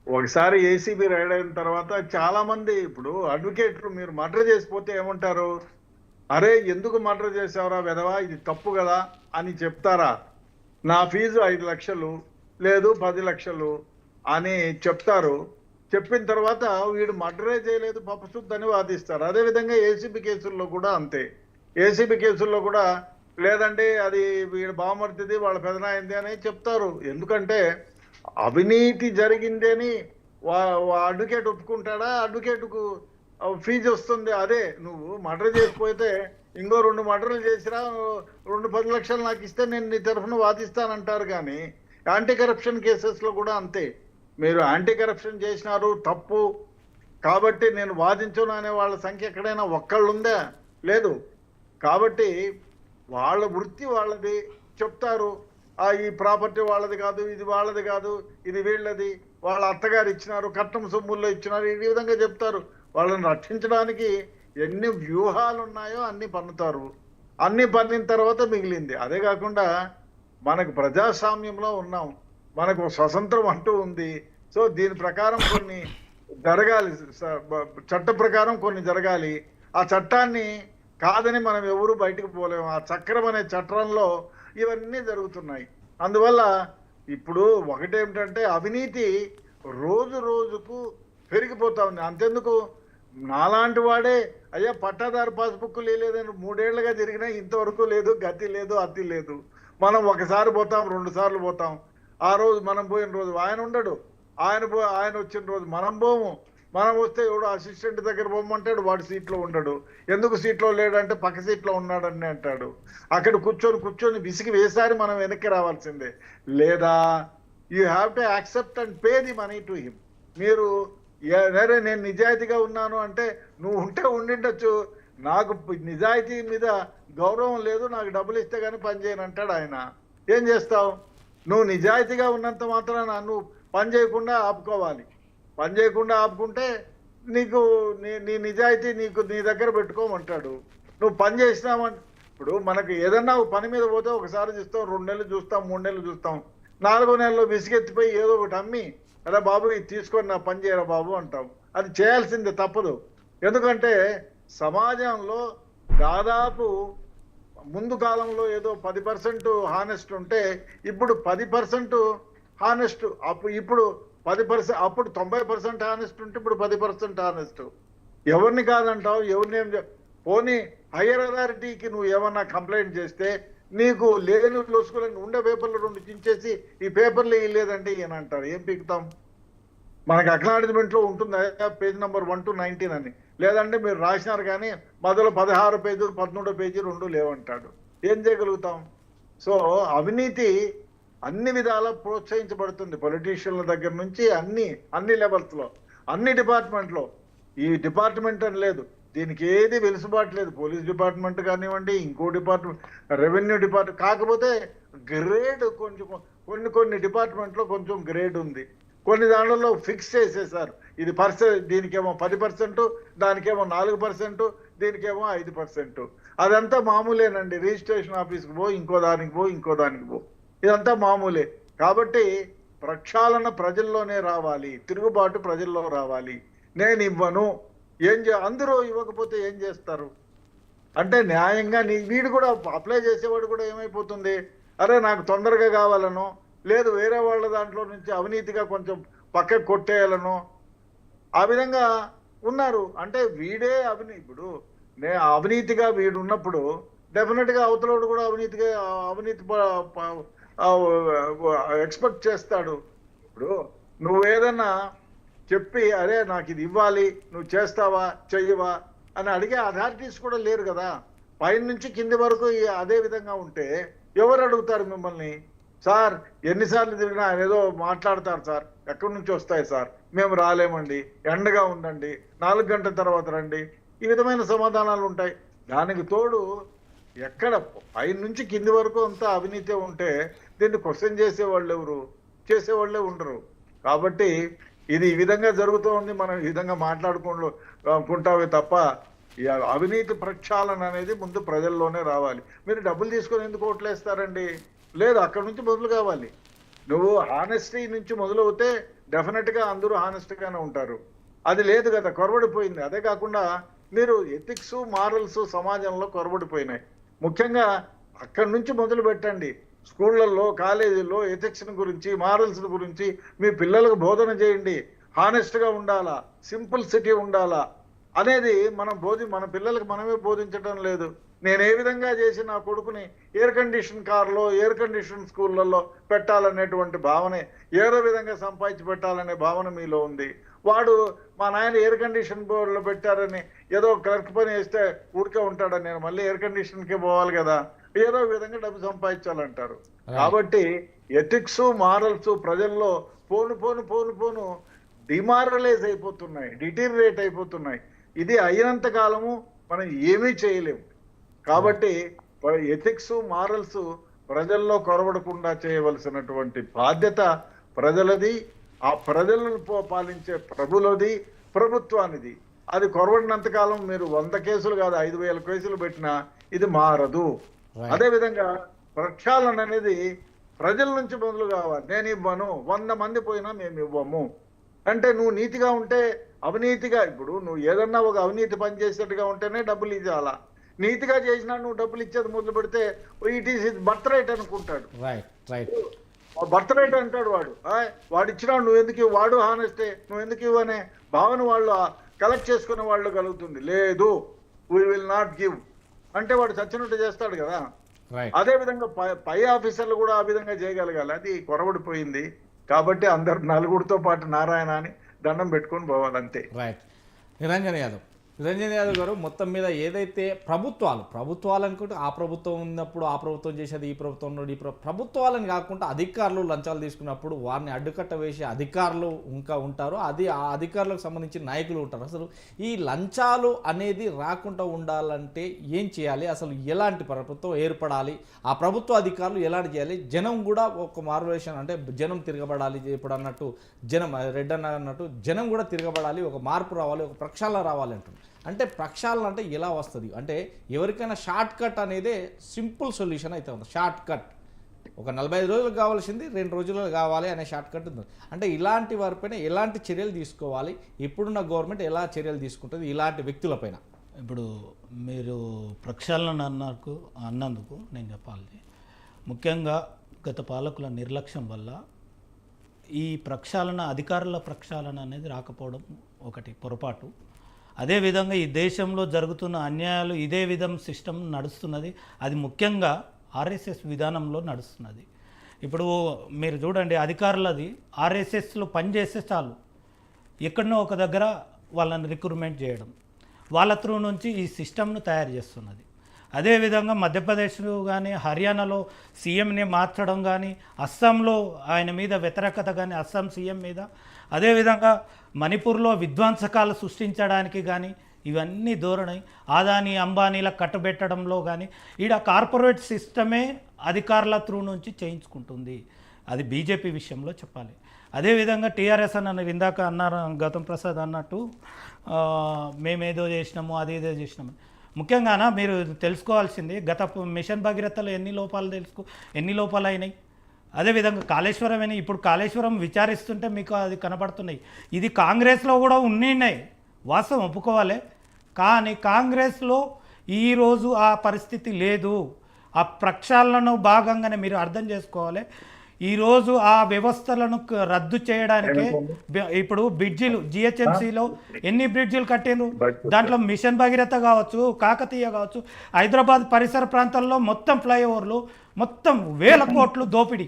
ఒకసారి ఏసీబీ రైడ్ అయిన తర్వాత చాలా మంది ఇప్పుడు అడ్వకేట్లు మీరు మర్డర్ చేసిపోతే ఏమంటారు? అరే ఎందుకు మర్డర్ చేసావురా వెధవా, ఇది తప్పు కదా అని చెప్తారా? నా ఫీజు 5 లక్షలు లేదు 10 లక్షలు అని చెప్తారు. చెప్పిన తర్వాత వీడు మర్డరే చేయలేదు పప్పశుద్ధని వాదిస్తారు. అదేవిధంగా ఏసీబీ కేసుల్లో కూడా అంతే. ఏసీబీ కేసుల్లో కూడా లేదంటే అది వీడు బామర్తిది వాళ్ళ పెదనాయింది అని చెప్తారు. ఎందుకంటే అవినీతి జరిగింది అని అడ్వకేట్ ఒప్పుకుంటాడా? అడ్వకేట్కు ఫీజు వస్తుంది. అదే నువ్వు మర్డర్ చేసిపోతే ఇంకో 2 మర్డర్లు చేసినా 10 లక్షలు నాకు ఇస్తే నేను నీ తరఫున వాదిస్తానంటారు. కానీ యాంటీ కరప్షన్ కేసెస్లో కూడా అంతే. మీరు యాంటీ కరప్షన్ చేసినారు తప్పు కాబట్టి నేను వాదించను అనే వాళ్ళ సంఖ్య ఎక్కడైనా ఒక్కళ్ళు ఉందా? లేదు. కాబట్టి వాళ్ళ వృత్తి వాళ్ళది, చెప్తారు ఈ ప్రాపర్టీ వాళ్ళది కాదు, ఇది వాళ్ళది కాదు, ఇది వీళ్ళది, వాళ్ళ అత్తగారు ఇచ్చినారు, కట్నం సొమ్ముల్లో ఇచ్చినారు, ఈ విధంగా చెప్తారు. వాళ్ళని రక్షించడానికి ఎన్ని వ్యూహాలు ఉన్నాయో అన్ని పన్నుతారు. అన్ని పన్నిన తర్వాత మిగిలింది. అదే కాకుండా మనకు ప్రజాస్వామ్యంలో ఉన్నాం, మనకు స్వతంత్రం అంటూ ఉంది. సో దీని ప్రకారం కొన్ని జరగాలి, చట్ట ప్రకారం కొన్ని జరగాలి. ఆ చట్టాన్ని కాదని మనం ఎవరు బయటకు పోలేము. ఆ చక్రం అనే చట్రంలో ఇవన్నీ జరుగుతున్నాయి. అందువల్ల ఇప్పుడు ఒకటేమిటంటే అవినీతి రోజు రోజుకు పెరిగిపోతా ఉంది. అంతెందుకు నాలాంటి వాడే అయ్యా పట్టాదారు పాస్బుక్ లేదని 3 ఏళ్లుగా జరిగినా ఇంతవరకు లేదు, గతి లేదు, అతి లేదు. మనం ఒకసారి పోతాం, 2 సార్లు పోతాం. ఆ రోజు మనం పోయిన రోజు ఆయన ఉండడు, ఆయన వచ్చిన రోజు మనం పోము. మనం వస్తే ఎవడు అసిస్టెంట్ దగ్గర పోమంటాడు, వాడు సీట్లో ఉండడు. ఎందుకు సీట్లో లేడంటే పక్క సీట్లో ఉన్నాడని అంటాడు. అక్కడ కూర్చొని విసిగి వేసారి మనం వెనక్కి రావాల్సిందే. లేదా you have to accept and pay the money to him. మీరు వేరే నేను నిజాయితీగా ఉన్నాను అంటే నువ్వు ఉంటే ఉండిండొచ్చు, నాకు నిజాయితీ మీద గౌరవం లేదు, నాకు డబ్బులు ఇస్తే కానీ పని చేయను అంటాడు ఆయన. ఏం చేస్తావు? నువ్వు నిజాయితీగా ఉన్నంత మాత్రాన నువ్వు పని చేయకుండా ఆపుకోవాలి. పని చేయకుండా ఆపుకుంటే నీకు నీ నిజాయితీ నీ దగ్గర పెట్టుకోమంటాడు. నువ్వు పని చేసినావంటే ఇప్పుడు మనకు ఏదన్నా పని మీద పోతే ఒకసారి చూస్తాం, 2 నెలలు చూస్తాం, 3 నెలలు చూస్తాం, 4వ నెలలో విసిగెత్తిపోయి ఏదో ఒకటి అమ్మి అరే బాబు ఇది తీసుకొని నా పని చేయరా బాబు అంటాం. అది చేయాల్సిందే, తప్పదు. ఎందుకంటే సమాజంలో దాదాపు ముందు కాలంలో ఏదో 10% హానెస్ట్ ఉంటే ఇప్పుడు 10% హానెస్ట్. ఇప్పుడు 10%, అప్పుడు 90% హానెస్ట్ ఉంటే ఇప్పుడు 10% హానెస్ట్. ఎవరిని కాదంటావు, ఎవరిని ఏం పోనీ హయ్యర్ అథారిటీకి నువ్వు ఏమన్నా కంప్లైంట్ చేస్తే నీకు లేని లోసుకుని ఉండే పేపర్లు 2 చించేసి ఈ పేపర్లు ఇవ్వలేదంటే ఈయన అంటారు. ఏం పీకుతాం? మనకు అక్నాలెడ్జ్మెంట్లో ఉంటుంది పేజ్ నెంబర్ 1 to 19 అని. లేదంటే మీరు రాసినారు కానీ మొదలు 16 పేజీలు 13 పేజీ 2 లేవంటాడు. ఏం చేయగలుగుతాం? సో అవినీతి అన్ని విధాలా ప్రోత్సహించబడుతుంది, పొలిటీషియన్ల దగ్గర నుంచి అన్ని లెవెల్స్లో, అన్ని డిపార్ట్మెంట్లో. ఈ డిపార్ట్మెంట్ అని లేదు, దీనికి ఏది వెలుసుబాటు లేదు. పోలీస్ డిపార్ట్మెంట్ కానివ్వండి, ఇంకో డిపార్ట్మెంట్, రెవెన్యూ డిపార్ట్మెంట్. కాకపోతే గ్రేడ్ కొంచెం కొన్ని డిపార్ట్మెంట్లో కొంచెం గ్రేడ్ ఉంది. కొన్ని దాంట్లో ఫిక్స్ చేసేసారు, ఇది దీనికేమో 10%, దానికేమో 4%, దీనికేమో 5%. అదంతా మామూలేనండి. రిజిస్ట్రేషన్ ఆఫీస్కి ఇంకో దానికి పో, ఇదంతా మామూలే. కాబట్టి ప్రక్షాళన ప్రజల్లోనే రావాలి, తిరుగుబాటు ప్రజల్లో రావాలి. నేను ఇవ్వను, అందరూ ఇవ్వకపోతే ఏం చేస్తారు అంటే న్యాయంగా వీడు కూడా అప్లై చేసేవాడు కూడా ఏమైపోతుంది, అరే నాకు తొందరగా కావాలనో, లేదు వేరే వాళ్ళ దాంట్లో నుంచి అవినీతిగా కొంచెం పక్కకు కొట్టేయాలనో, ఆ విధంగా ఉన్నారు. అంటే వీడే ఇప్పుడు అవినీతిగా వీడు ఉన్నప్పుడు డెఫినెట్గా అవతలోడు కూడా అవినీతి ఎక్స్పెక్ట్ చేస్తాడు. ఇప్పుడు నువ్వు ఏదన్నా చెప్పి అరే నాకు ఇది ఇవ్వాలి, నువ్వు చేస్తావా చెయ్యవా అని అడిగే అథారిటీస్ కూడా లేరు కదా. పైన నుంచి కింది వరకు అదే విధంగా ఉంటే ఎవరు అడుగుతారు మిమ్మల్ని? సార్ ఎన్నిసార్లు తిరిగినా ఆయన ఏదో మాట్లాడతారు, సార్ ఎక్కడి నుంచి వస్తాయి సార్, మేము రాలేమండి, ఎండగా ఉండండి, 4 గంటల తర్వాత రండి, ఈ విధమైన సమాధానాలు ఉంటాయి. దానికి తోడు ఎక్కడ పైన నుంచి కింది వరకు అంతా అవినీతి ఉంటే దీన్ని క్వశ్చన్ చేసేవాళ్ళే ఉండరు. కాబట్టి ఇది ఈ విధంగా జరుగుతూ ఉంది. మనం ఈ విధంగా మాట్లాడుకుంటామే తప్ప ఈ అవినీతి ప్రక్షాళన అనేది ముందు ప్రజల్లోనే రావాలి. మీరు డబ్బులు తీసుకొని ఎందుకు ఓట్లేస్తారండి? లేదు, అక్కడి నుంచి మొదలు కావాలి. నువ్వు హానెస్టీ నుంచి మొదలవుతే డెఫినెట్గా అందరూ హానెస్ట్గానే ఉంటారు. అది లేదు కదా, కొరబడిపోయింది. అదే కాకుండా మీరు ఎథిక్స్ మారల్స్ సమాజంలో కొరబడిపోయినాయి. ముఖ్యంగా అక్కడి నుంచి మొదలు పెట్టండి. స్కూళ్ళల్లో, కాలేజీల్లో ఎథిక్స్ గురించి, మారల్స్ గురించి మీ పిల్లలకు బోధన చేయండి. హానెస్ట్గా ఉండాలా, సింపుల్సిటీ ఉండాలా అనేది మన పిల్లలకు మనమే బోధించడం లేదు. నేను ఏ విధంగా చేసి నా కొడుకుని ఎయిర్ కండిషన్ కార్లో, ఎయిర్ కండిషన్ స్కూళ్ళల్లో పెట్టాలనేటువంటి భావనే, ఏదో విధంగా సంపాదించి పెట్టాలనే భావన మీలో ఉంది. వాడు మా నాయన ఎయిర్ కండిషన్ బోర్డులో పెట్టారని ఏదో క్లర్క్ పని వేస్తే ఊరికే ఉంటాడని, నేను మళ్ళీ ఎయిర్ కండిషన్కి పోవాలి కదా, ఏదో విధంగా డబ్బు సంపాదించాలంటారు. కాబట్టి ఎథిక్స్ మారల్స్ ప్రజల్లో పోను డిమారలైజ్ అయిపోతున్నాయి, డిటీరియేట్ అయిపోతున్నాయి. ఇది అయినంత కాలము మనం ఏమీ చేయలేము. కాబట్టి ఎథిక్స్ మారల్స్ ప్రజల్లో కొరవడకుండా చేయవలసినటువంటి బాధ్యత ప్రజలది, ఆ ప్రజలను పాలించే ప్రభుత్వానిది. అది కొరవడినంత కాలం మీరు 100 కేసులు కాదు 5,000 కేసులు పెట్టినా ఇది మారదు. అదే విధంగా ప్రక్షాళన అనేది ప్రజల నుంచి మొదలు కావాలి. నేను ఇవ్వను, 100 మంది పోయినా మేము ఇవ్వము అంటే నువ్వు నీతిగా ఉంటే, అవినీతిగా ఇప్పుడు నువ్వు ఏదన్నా ఒక అవినీతి పని చేసేట్టుగా ఉంటేనే డబ్బులు ఇవ్వాలా. నీతిగా చేసినా నువ్వు డబ్బులు ఇచ్చేది మొదలు పెడితే it is his birth right అనుకుంటాడు. బర్త్ రైట్ అంటాడు వాడు ఇచ్చినా నువ్వు ఎందుకు ఇవ్వు, వాడు హానెస్టే, నువ్వు ఎందుకు ఇవ్వనే భావన వాళ్ళు కలెక్ట్ చేసుకునే వాళ్ళు కలుగుతుంది. లేదు, వీ విల్ నాట్ గివ్ అంటే వాడు చచ్చినట్టు చేస్తాడు కదా. అదే విధంగా పై ఆఫీసర్లు కూడా ఆ విధంగా చేయగలగాలి. అది కొరబడిపోయింది. కాబట్టి అందరు నలుగురితో పాటు నారాయణ అని దండం పెట్టుకొని పోవాలంతే. రైట్. నిరంజన్ యాదవ్ గారు, మొత్తం మీద ఏదైతే ప్రభుత్వాలు అనుకుంటే ఆ ప్రభుత్వం ఉన్నప్పుడు ఆ ప్రభుత్వం చేసేది, ఈ ప్రభుత్వం ఉన్నప్పుడు ఈ ప్రభుత్వాలను కాకుండా అధికారులు లంచాలు తీసుకున్నప్పుడు వారిని అడ్డుకట్ట వేసే అధికారులు ఇంకా ఉంటారు, ఆ అధికారులకు సంబంధించిన నాయకులు ఉంటారు. అసలు ఈ లంచాలు అనేది రాకుండా ఉండాలంటే ఏం చేయాలి? అసలు ఎలాంటి ప్రభుత్వం ఏర్పడాలి? ఆ ప్రభుత్వ అధికారులు ఎలాంటి చేయాలి? జనం కూడా ఒక మార్వేషన్ అంటే జనం తిరగబడాలి. ఇప్పుడు అన్నట్టు రెడ్డన్న అన్నట్టు జనం కూడా తిరగబడాలి, ఒక మార్పు రావాలి, ఒక ప్రక్షాళన రావాలి అంటుంది. అంటే ప్రక్షాళన అంటే ఎలా వస్తుంది అంటే ఎవరికైనా షార్ట్ కట్ అనేదే సింపుల్ సొల్యూషన్ అయితే ఉంది. షార్ట్ కట్ ఒక 45 రోజులకు కావాల్సింది 2 రోజుల్లో కావాలి అనే షార్ట్ కట్ ఉంది. అంటే ఇలాంటి వారిపైన ఎలాంటి చర్యలు తీసుకోవాలి? ఇప్పుడున్న గవర్నమెంట్ ఎలా చర్యలు తీసుకుంటుంది ఇలాంటి వ్యక్తులపైన? ఇప్పుడు మీరు ప్రక్షాళన అన్నందుకు నేను చెప్పాలి, ముఖ్యంగా గత పాలకుల నిర్లక్ష్యం వల్ల ఈ అధికారుల ప్రక్షాళన అనేది రాకపోవడం ఒకటి పొరపాటు. అదేవిధంగా ఈ దేశంలో జరుగుతున్న అన్యాయాలు ఇదే సిస్టమ్ నడుస్తున్నది. అది ముఖ్యంగా ఆర్ఎస్ఎస్ విధానంలో నడుస్తున్నది. ఇప్పుడు మీరు చూడండి, అధికారులది ఆర్ఎస్ఎస్లో పనిచేస్తే చాలు, ఎక్కడనో ఒక దగ్గర వాళ్ళని రిక్రూట్మెంట్ చేయడం, వాళ్ళ త్రూ నుంచి ఈ సిస్టమ్ను తయారు చేస్తున్నది. అదేవిధంగా మధ్యప్రదేశ్లో కానీ హర్యానాలో సీఎంని మార్చడం కానీ, అస్సాంలో ఆయన మీద వ్యతిరేకత కానీ అస్సాం సీఎం మీద, అదేవిధంగా మణిపూర్లో విధ్వంసకాలు సృష్టించడానికి కానీ ఇవన్నీ ధోరణి, ఆదాని అంబానీల కట్టుబెట్టడంలో కానీ ఈడ కార్పొరేట్ సిస్టమే అధికారుల త్రూ నుంచి చేయించుకుంటుంది. అది బీజేపీ విషయంలో చెప్పాలి. అదేవిధంగా టీఆర్ఎస్ అన్నారు, ఇందాక అన్నారు గౌతమ్ ప్రసాద్ అన్నట్టు మేమేదో చేసినాము అది ఏదో చేసినాము. ముఖ్యంగా మీరు తెలుసుకోవాల్సింది గత మిషన్ భగీరథలో ఎన్ని లోపాలు అయినాయి. అదేవిధంగా కాళేశ్వరం అని ఇప్పుడు కాళేశ్వరం విచారిస్తుంటే మీకు అది కనబడుతున్నాయి. ఇది కాంగ్రెస్లో కూడా ఉన్నాయి, వాస్తవం ఒప్పుకోవాలి. కానీ కాంగ్రెస్లో ఈరోజు ఆ పరిస్థితి లేదు. ఆ ప్రక్షాళనలో భాగంగానే మీరు అర్థం చేసుకోవాలి. ఈరోజు ఆ వ్యవస్థలను రద్దు చేయడానికి ఇప్పుడు బ్రిడ్జిలు జిహెచ్ఎంసీలో ఎన్ని బ్రిడ్జిలు కట్టిండ్రు, దాంట్లో మిషన్ భగీరథ కావచ్చు, కాకతీయ కావచ్చు, హైదరాబాద్ పరిసర ప్రాంతాల్లో మొత్తం ఫ్లైఓవర్లు, మొత్తం వేల కోట్లు దోపిడీ.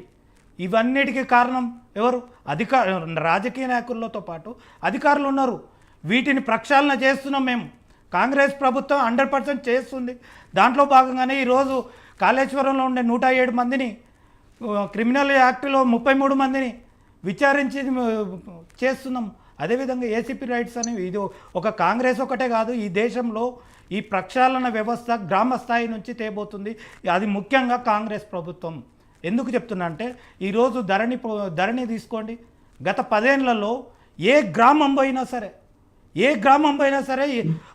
ఇవన్నిటికీ కారణం ఎవరు? రాజకీయ నాయకులతో పాటు అధికారులు ఉన్నారు. వీటిని ప్రక్షాళన చేస్తున్నాం మేము. కాంగ్రెస్ ప్రభుత్వం 100% చేస్తుంది. దాంట్లో భాగంగానే ఈరోజు కాళేశ్వరంలో ఉండే 107 మందిని, క్రిమినల్ యాక్ట్లో 33 మందిని విచారించి చేస్తున్నాం. అదేవిధంగా ఏసీపీ రైట్స్ అనేవి ఇది ఒక కాంగ్రెస్ ఒకటే కాదు, ఈ దేశంలో ఈ ప్రక్షాళన వ్యవస్థ గ్రామ స్థాయి నుంచి తేబోతుంది. అది ముఖ్యంగా కాంగ్రెస్ ప్రభుత్వం. ఎందుకు చెప్తున్నా అంటే ఈరోజు ధరణి తీసుకోండి. గత 10 ఏళ్లలో ఏ గ్రామం పోయినా సరే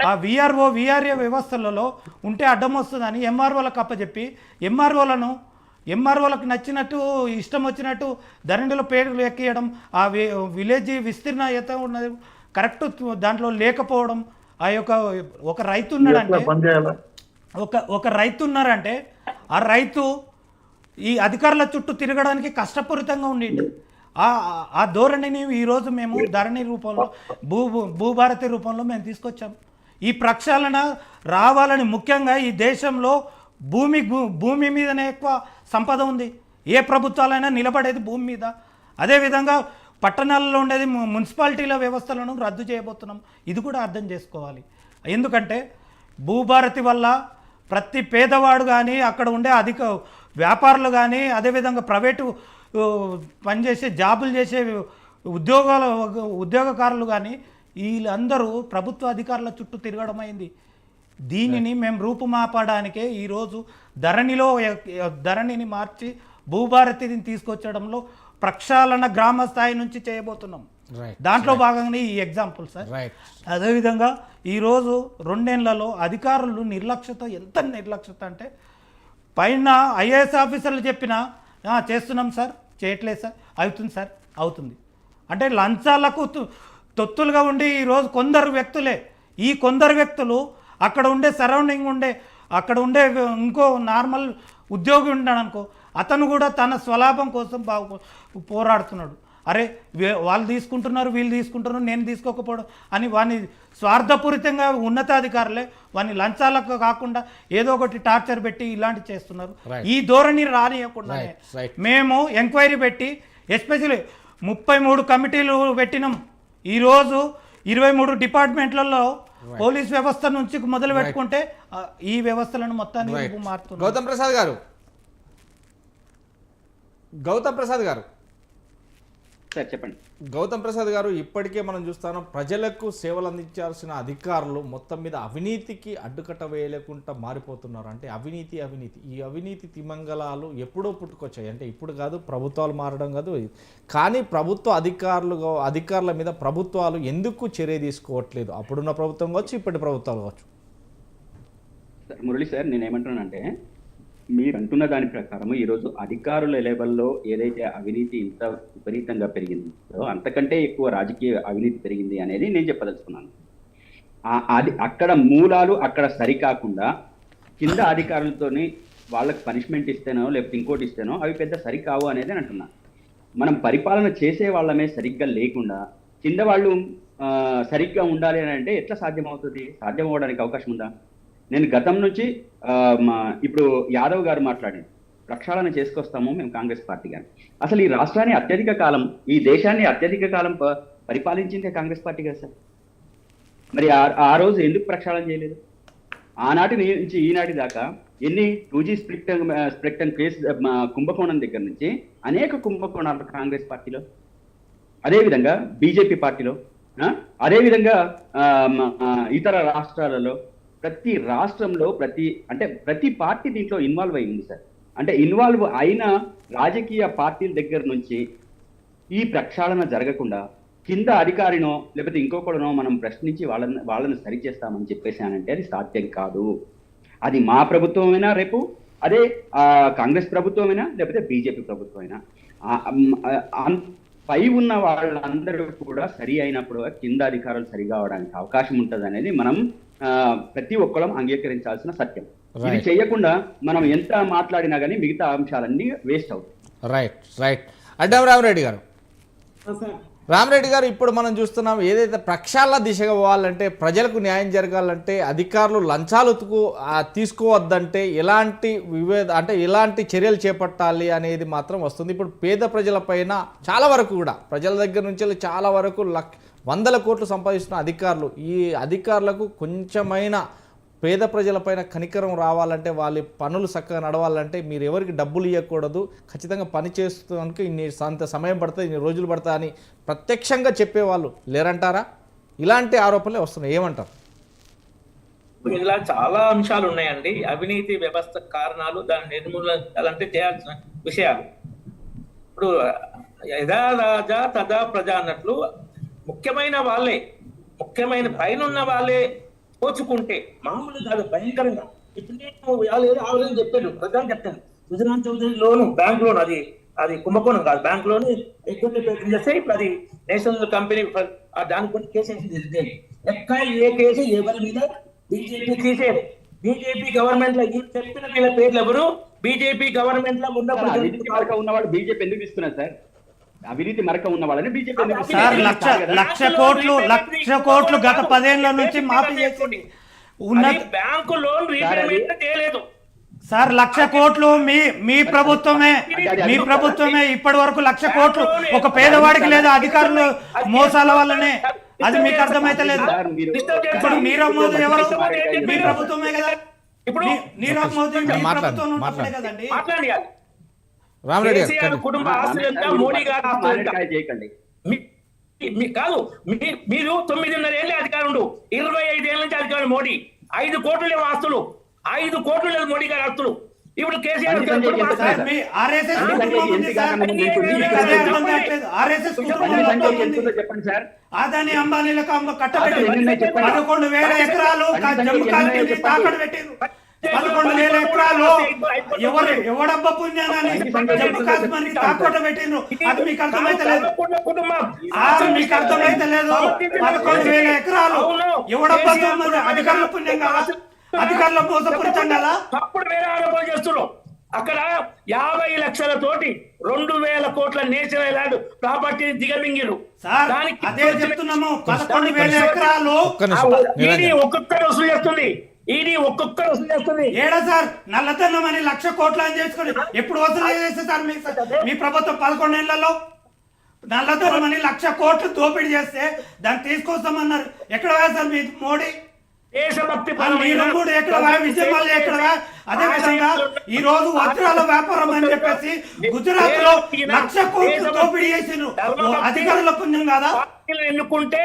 ఆ విఆర్ఏ వ్యవస్థలలో ఉంటే అడ్డం వస్తుందని ఎంఆర్ఓలకు అప్పచెప్పి ఎంఆర్ఓలకు నచ్చినట్టు ఇష్టం వచ్చినట్టు ధరణిలో పేర్లు ఎక్కియడం, ఆ విలేజ్ విస్తీర్ణ ఎంత ఉన్నది కరెక్ట్ దాంట్లో లేకపోవడం. ఆ యొక్క ఒక రైతు ఉన్నారంటే ఆ రైతు ఈ అధికారుల చుట్టూ తిరగడానికి కష్టపూరితంగా ఉండేది. ఆ ధోరణిని ఈరోజు మేము ధరణి రూపంలో భూభారతి రూపంలో మేము తీసుకొచ్చాం. ఈ ప్రక్షాళన రావాలని ముఖ్యంగా ఈ దేశంలో భూమి మీదనే ఎక్కువ సంపద ఉంది. ఏ ప్రభుత్వాలైనా నిలబడేది భూమి మీద. అదేవిధంగా పట్టణాలలో ఉండేది మున్సిపాలిటీల వ్యవస్థలను రద్దు చేయబోతున్నాం. ఇది కూడా అర్థం చేసుకోవాలి. ఎందుకంటే భూభారతి వల్ల ప్రతి పేదవాడు కానీ, అక్కడ ఉండే వ్యాపారులు కానీ, అదేవిధంగా ప్రైవేటు పనిచేసే జాబులు చేసే ఉద్యోగకారులు కానీ వీళ్ళందరూ ప్రభుత్వ అధికారుల చుట్టూ తిరగడం అయింది. దీనిని మేము రూపుమాపడానికే ఈరోజు ధరణిని మార్చి భూభారతిని తీసుకొచ్చడంలో ప్రక్షాళన గ్రామ స్థాయి నుంచి చేయబోతున్నాం. దాంట్లో భాగంగానే ఈ ఎగ్జాంపుల్ సార్. అదేవిధంగా ఈరోజు 2 ఏళ్లలో అధికారులు ఎంత నిర్లక్ష్యత అంటే పైన ఐఏఎస్ ఆఫీసర్లు చెప్పినా చేస్తున్నాం సార్, చేయట్లేదు సార్, అవుతుంది సార్, అవుతుంది అంటే లంచాలకు తొత్తులుగా ఉండి ఈరోజు కొందరు వ్యక్తులు అక్కడ ఉండే సరౌండింగ్ అక్కడ ఉండే ఇంకో నార్మల్ ఉద్యోగి ఉన్నాడనుకో, అతను కూడా తన స్వలాభం కోసం పోరాడుతున్నాడు. అరే వాళ్ళు తీసుకుంటున్నారు, వీళ్ళు తీసుకుంటున్నారు, నేను తీసుకోకపోవడం అని వాని స్వార్థపూరితంగా ఉన్నతాధికారులే వాని లంచాలకు కాకుండా ఏదో ఒకటి టార్చర్ పెట్టి ఇలాంటివి చేస్తున్నారు. ఈ ధోరణి రానియకుండా మేము ఎంక్వైరీ పెట్టి ఎస్పెషల్లీ 33 కమిటీలు పెట్టినాం. ఈరోజు 23 డిపార్ట్మెంట్లలో పోలీస్ వ్యవస్థ నుంచి మొదలు పెట్టుకుంటే ఈ వ్యవస్థలను మొత్తాన్ని మారుతున్నారు. గౌతమ్ ప్రసాద్ గారు చెప్పండి. గౌతమ్ ప్రసాద్ గారు, ఇప్పటికే మనం చూస్తాను ప్రజలకు సేవలు అందించాల్సిన అధికారులు మొత్తం మీద అవినీతికి అడ్డుకట్ట వేయలేకుండా మారిపోతున్నారు. అంటే అవినీతి ఈ అవినీతి తిమంగళాలు ఎప్పుడో పుట్టుకొచ్చాయి. అంటే ఇప్పుడు కాదు, ప్రభుత్వాలు మారడం కాదు. కానీ అధికారుల మీద ప్రభుత్వాలు ఎందుకు చర్య తీసుకోవట్లేదు? అప్పుడున్న ప్రభుత్వం కావచ్చు, ఇప్పటి ప్రభుత్వాలు కావచ్చు. మురళి సార్, నేనేమంటున్నానంటే మీరు అంటున్న దాని ప్రకారం ఈరోజు అధికారుల లెవెల్లో ఏదైతే అవినీతి ఇంత విపరీతంగా పెరిగిందో అంతకంటే ఎక్కువ రాజకీయ అవినీతి పెరిగింది అనేది నేను చెప్పదలుచుకున్నాను. అది అక్కడ మూలాలు అక్కడ సరికాకుండా కింద అధికారులతోని వాళ్ళకి పనిష్మెంట్ ఇస్తేనో లేకపోతే ఇంకోటి ఇస్తేనో అవి పెద్ద సరికావు అనేది అంటున్నాను. మనం పరిపాలన చేసే వాళ్ళమే సరిగ్గా లేకుండా కింద వాళ్ళు సరిగ్గా ఉండాలి అని అంటే ఎట్లా సాధ్యమవుతుంది? సాధ్యం అవ్వడానికి అవకాశం ఉందా? నేను గతం నుంచి ఇప్పుడు యాదవ్ గారు మాట్లాడింది, ప్రక్షాళన చేసుకొస్తాము మేము కాంగ్రెస్ పార్టీ గాని. అసలు ఈ రాష్ట్రాన్ని అత్యధిక కాలం, ఈ దేశాన్ని అత్యధిక కాలం పరిపాలించిందే కాంగ్రెస్ పార్టీ కదా సార్. మరి ఆ రోజు ఎందుకు ప్రక్షాళన చేయలేదు? ఆనాటి నుంచి ఈనాటి దాకా ఎన్ని 2G స్ప్రిక్టన్ కేసు కుంభకోణం దగ్గర నుంచి అనేక కుంభకోణాలు కాంగ్రెస్ పార్టీలో, అదేవిధంగా బీజేపీ పార్టీలో, అదేవిధంగా ఇతర రాష్ట్రాలలో, ప్రతి రాష్ట్రంలో ప్రతి పార్టీ దీంట్లో ఇన్వాల్వ్ అయింది సార్. అంటే ఇన్వాల్వ్ అయిన రాజకీయ పార్టీల దగ్గర నుంచి ఈ ప్రక్షాళన జరగకుండా కింద అధికారినో లేకపోతే ఇంకొకడనో మనం ప్రశ్నించి వాళ్ళని సరిచేస్తామని చెప్పేసానంటే అది సాధ్యం కాదు. అది మా ప్రభుత్వమైనా, రేపు అదే కాంగ్రెస్ ప్రభుత్వమైనా, లేకపోతే బీజేపీ ప్రభుత్వమైనా, పై ఉన్న వాళ్ళందరూ కూడా సరి అయినప్పుడు కింద అధికారులు సరిగా అవడానికి అవకాశం ఉంటుంది అనేది మనం ప్రతి ఒక్కరం అంగీకరించాల్సిన సత్యం. ఇది చేయకుండా మనం ఎంత మాట్లాడినా కానీ మిగతా అంశాలన్నీ వేస్ట్ అవుతాయి. రైట్ అడ్డం రామరెడ్డి గారు. రామరెడ్డి గారు, ఇప్పుడు మనం చూస్తున్నాం ఏదైతే ప్రక్షాళన దిశగా పోవాలంటే, ప్రజలకు న్యాయం జరగాలంటే, అధికారులు లంచాలు తీసుకోవద్దంటే ఎలాంటి చర్యలు చేపట్టాలి అనేది మాత్రం వస్తుంది. ఇప్పుడు పేద ప్రజలపైన చాలా వరకు కూడా ప్రజల దగ్గర నుంచి చాలా వరకు వందల కోట్లు సంపాదిస్తున్న అధికారులు, ఈ అధికారులకు కొంచెమైనా పేద ప్రజలపైన కనికరం రావాలంటే, వాళ్ళ పనులు చక్కగా నడవాలంటే మీరు ఎవరికి డబ్బులు ఇవ్వకూడదు, ఖచ్చితంగా పని చేస్తానికి అంత సమయం పడుతుంది, ఇన్ని రోజులు పడతా అని ప్రత్యక్షంగా చెప్పేవాళ్ళు లేరంటారా? ఇలాంటి ఆరోపణలే వస్తున్నాయి, ఏమంటారు? ఇలా చాలా అంశాలు ఉన్నాయండి. అవినీతి వ్యవస్థ కారణాలు, దాని నిర్మూలన చేయాల్సిన విషయాలు. ఇప్పుడు యథా రాజా తదా ప్రజ అన్నట్లు ముఖ్యమైన పైన ఉన్న వాళ్ళే పోచుకుంటే మామూలు కాదు, భయంకరంగా. ఇప్పుడు నేను ఆవిడని చెప్పాను, ప్రధాని చెప్తాను, గుజరాత్ చౌదరి లోను, బ్యాంక్ లోన్, అది కుంభకోణం కాదు, బ్యాంక్ లోన్ ఎక్కువ చేస్తే ఇప్పుడు అది నేషనల్ కంపెనీ దానికి కూడా కేసు వేసింది. ఎక్కడ ఏ కేసు ఎవరి మీద బీజేపీ తీసేది. బీజేపీ గవర్నమెంట్ లో చెప్పిన వీళ్ళ పేర్లు ఎవరు బీజేపీ గవర్నమెంట్ లో ఉన్నవాడు బీజేపీ ఎందుకు ఇస్తున్నారు సార్? అవినీతి మరక ఉన్న వాళ్ళని బీజేపీ సార్ లక్ష కోట్లు గత 10 ఏళ్ల నుంచి మాఫీ చేసింది. బ్యాంకు లోన్ రీపేమెంట్ చేయలేదు సార్. 1,00,000 కోట్లు మీ ప్రభుత్వమే ఇప్పటి వరకు 1,00,000 కోట్లు ఒక పేదవాడికి లేదా అధికారులు మోసాల వల్లనే. అది మీకు అర్థమైతే లేదు. ఇప్పుడు నీరవ్ మోదీ ఎవరు? మీ ప్రభుత్వమే కదా. ఇప్పుడు నీరవ్ మోదీ మీ ప్రభుత్వం ఉంటే కదండి. రామరెడ్డి గారు, కుటుంబ ఆస్తులంతా మోడీ గారు కాదు. మీరు 9.5 ఏళ్ళే అధికారులు, 25 ఏళ్ళ నుంచి అధికారులు మోడీ. 5 కోట్లు లేవు ఆస్తులు, 5 కోట్లు లేదు మోడీ గారి ఆస్తులు. ఇప్పుడు కేసీఆర్ చెప్పండి సార్. అదాని అంబానీలకు కట్టబెట్టింది 11,000 ఎకరాలు జమ్మూ కాశ్మీర్ తాకట్టు పెట్టిండ్రు. 11,000 ఎకరాలు ఎవడబ్బ పుణ్యాన్ని జమ్మూ కాశ్మీర్ తాకట్టు పెట్టిండ్రు. అది మీకు అర్థమైతే లేదు. 11,000 ఎకరాలు ఎవడబ్బ అధికారుల పుణ్యం కాదా? అధికారుల మోసపూరితం కదా. అప్పుడు వేరే ఆరోపణలు చేస్తున్నారు. అక్కడ 50 లక్షలతోటి 2,000 కోట్ల నేషనల్ ల్యాండ్ ప్రాపర్టీ దిగమింగిరు. అదే చెప్తున్నాము. 11,000 ఎకరాలు ఒక్కొక్కరు వసూలు చేస్తుంది. ఏడా సార్ నల్లధనం అని 1,00,000 కోట్లు అని చేసుకుని ఎప్పుడు వసూలు చేస్తే సార్ మీ ప్రభుత్వం 11 ఏళ్లలో నల్లధనం అని 1,00,000 కోట్లు దోపిడీ చేస్తే దాన్ని తీసుకొస్తామన్నారు. ఎక్కడ వేస్తారు మీ మోడీ? అదే విధంగా ఈ రోజు వజ్రాల వ్యాపారం అని చెప్పేసి గుజరాత్ లో 1,00,000 కోట్లు దోపిడీ చేసిండ్రు. అధికారుల పుణ్యం కాదా? ఎన్నుకుంటే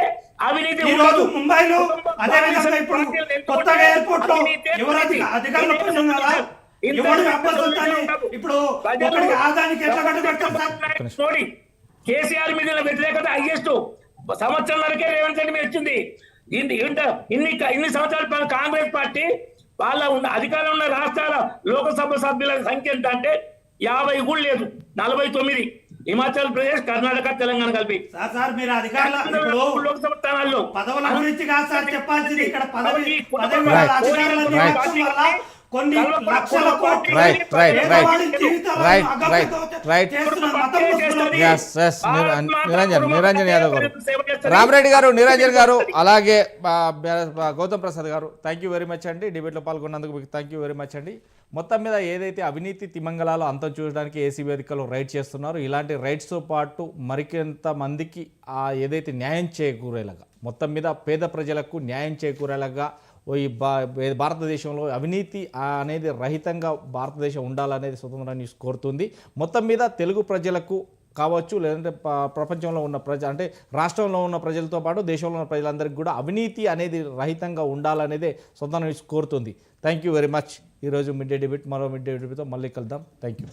ఈ రోజు ముంబైలో అదే విధంగా ఇప్పుడు కొత్తగా ఎయిర్పోర్ట్ లో ఎవరైతే అధికారుల పుణ్యం కాదా? ఎవరు ఇప్పుడు ఒకరికి ఆదాయానికి ఎట్లా కట్టుబెడతాం సార్? కేసీఆర్ మీద వ్యతిరేకత హైయెస్ట్. సంవత్సరంన్నరకే రేవంత్ రెడ్డి మీద వచ్చింది. ఇన్ని సంవత్సరాల కాంగ్రెస్ పార్టీ వాళ్ళ అధికారంలో ఉన్న రాష్ట్రాల లోకసభ సభ్యుల సంఖ్య ఎంత అంటే 50 కూడా లేదు, 49. హిమాచల్ ప్రదేశ్, కర్ణాటక, తెలంగాణ కలిపి. సార్ మీరు అధికారులు లోక్సభ స్థానాల్లో పదవుల గురించి కాదు సార్ చెప్పాల్సింది. ఇక్కడ కొన్ని లక్షల కోట్లు నిరంజన్ యాదవ్ గారు, రామరెడ్డి గారు, నిరంజన్ గారు, అలాగే గౌతమ్ ప్రసాద్ గారు, థ్యాంక్ యూ వెరీ మచ్ అండి. డిబేట్లో పాల్గొన్నందుకు మీకు థ్యాంక్ యూ వెరీ మచ్ అండి. మొత్తం మీద ఏదైతే అవినీతి తిమంగళాలు అంతం చూడడానికి ఏసీబీ అధికారులు రైడ్ చేస్తున్నారు, ఇలాంటి రైడ్స్తో పాటు మరికొంత మందికి ఏదైతే న్యాయం చేకూరేలాగా, మొత్తం మీద పేద ప్రజలకు న్యాయం చేకూరేలాగా భారతదేశంలో అవినీతి అనేది రహితంగా భారతదేశం ఉండాలనేది స్వతంత్ర న్యూస్ కోరుతుంది. మొత్తం మీద తెలుగు ప్రజలకు కావచ్చు, లేదంటే ప్రపంచంలో ఉన్న అంటే రాష్ట్రంలో ఉన్న ప్రజలతో పాటు దేశంలో ఉన్న ప్రజలందరికీ కూడా అవినీతి అనేది రహితంగా ఉండాలనేదే స్వతంత్ర న్యూస్ కోరుతుంది. Thank you very much. ఈరోజు మిడ్ డే డిబేట్, మరో మిడ్ డే డిబేట్తో మళ్ళీ కలుద్దాం. Thank you.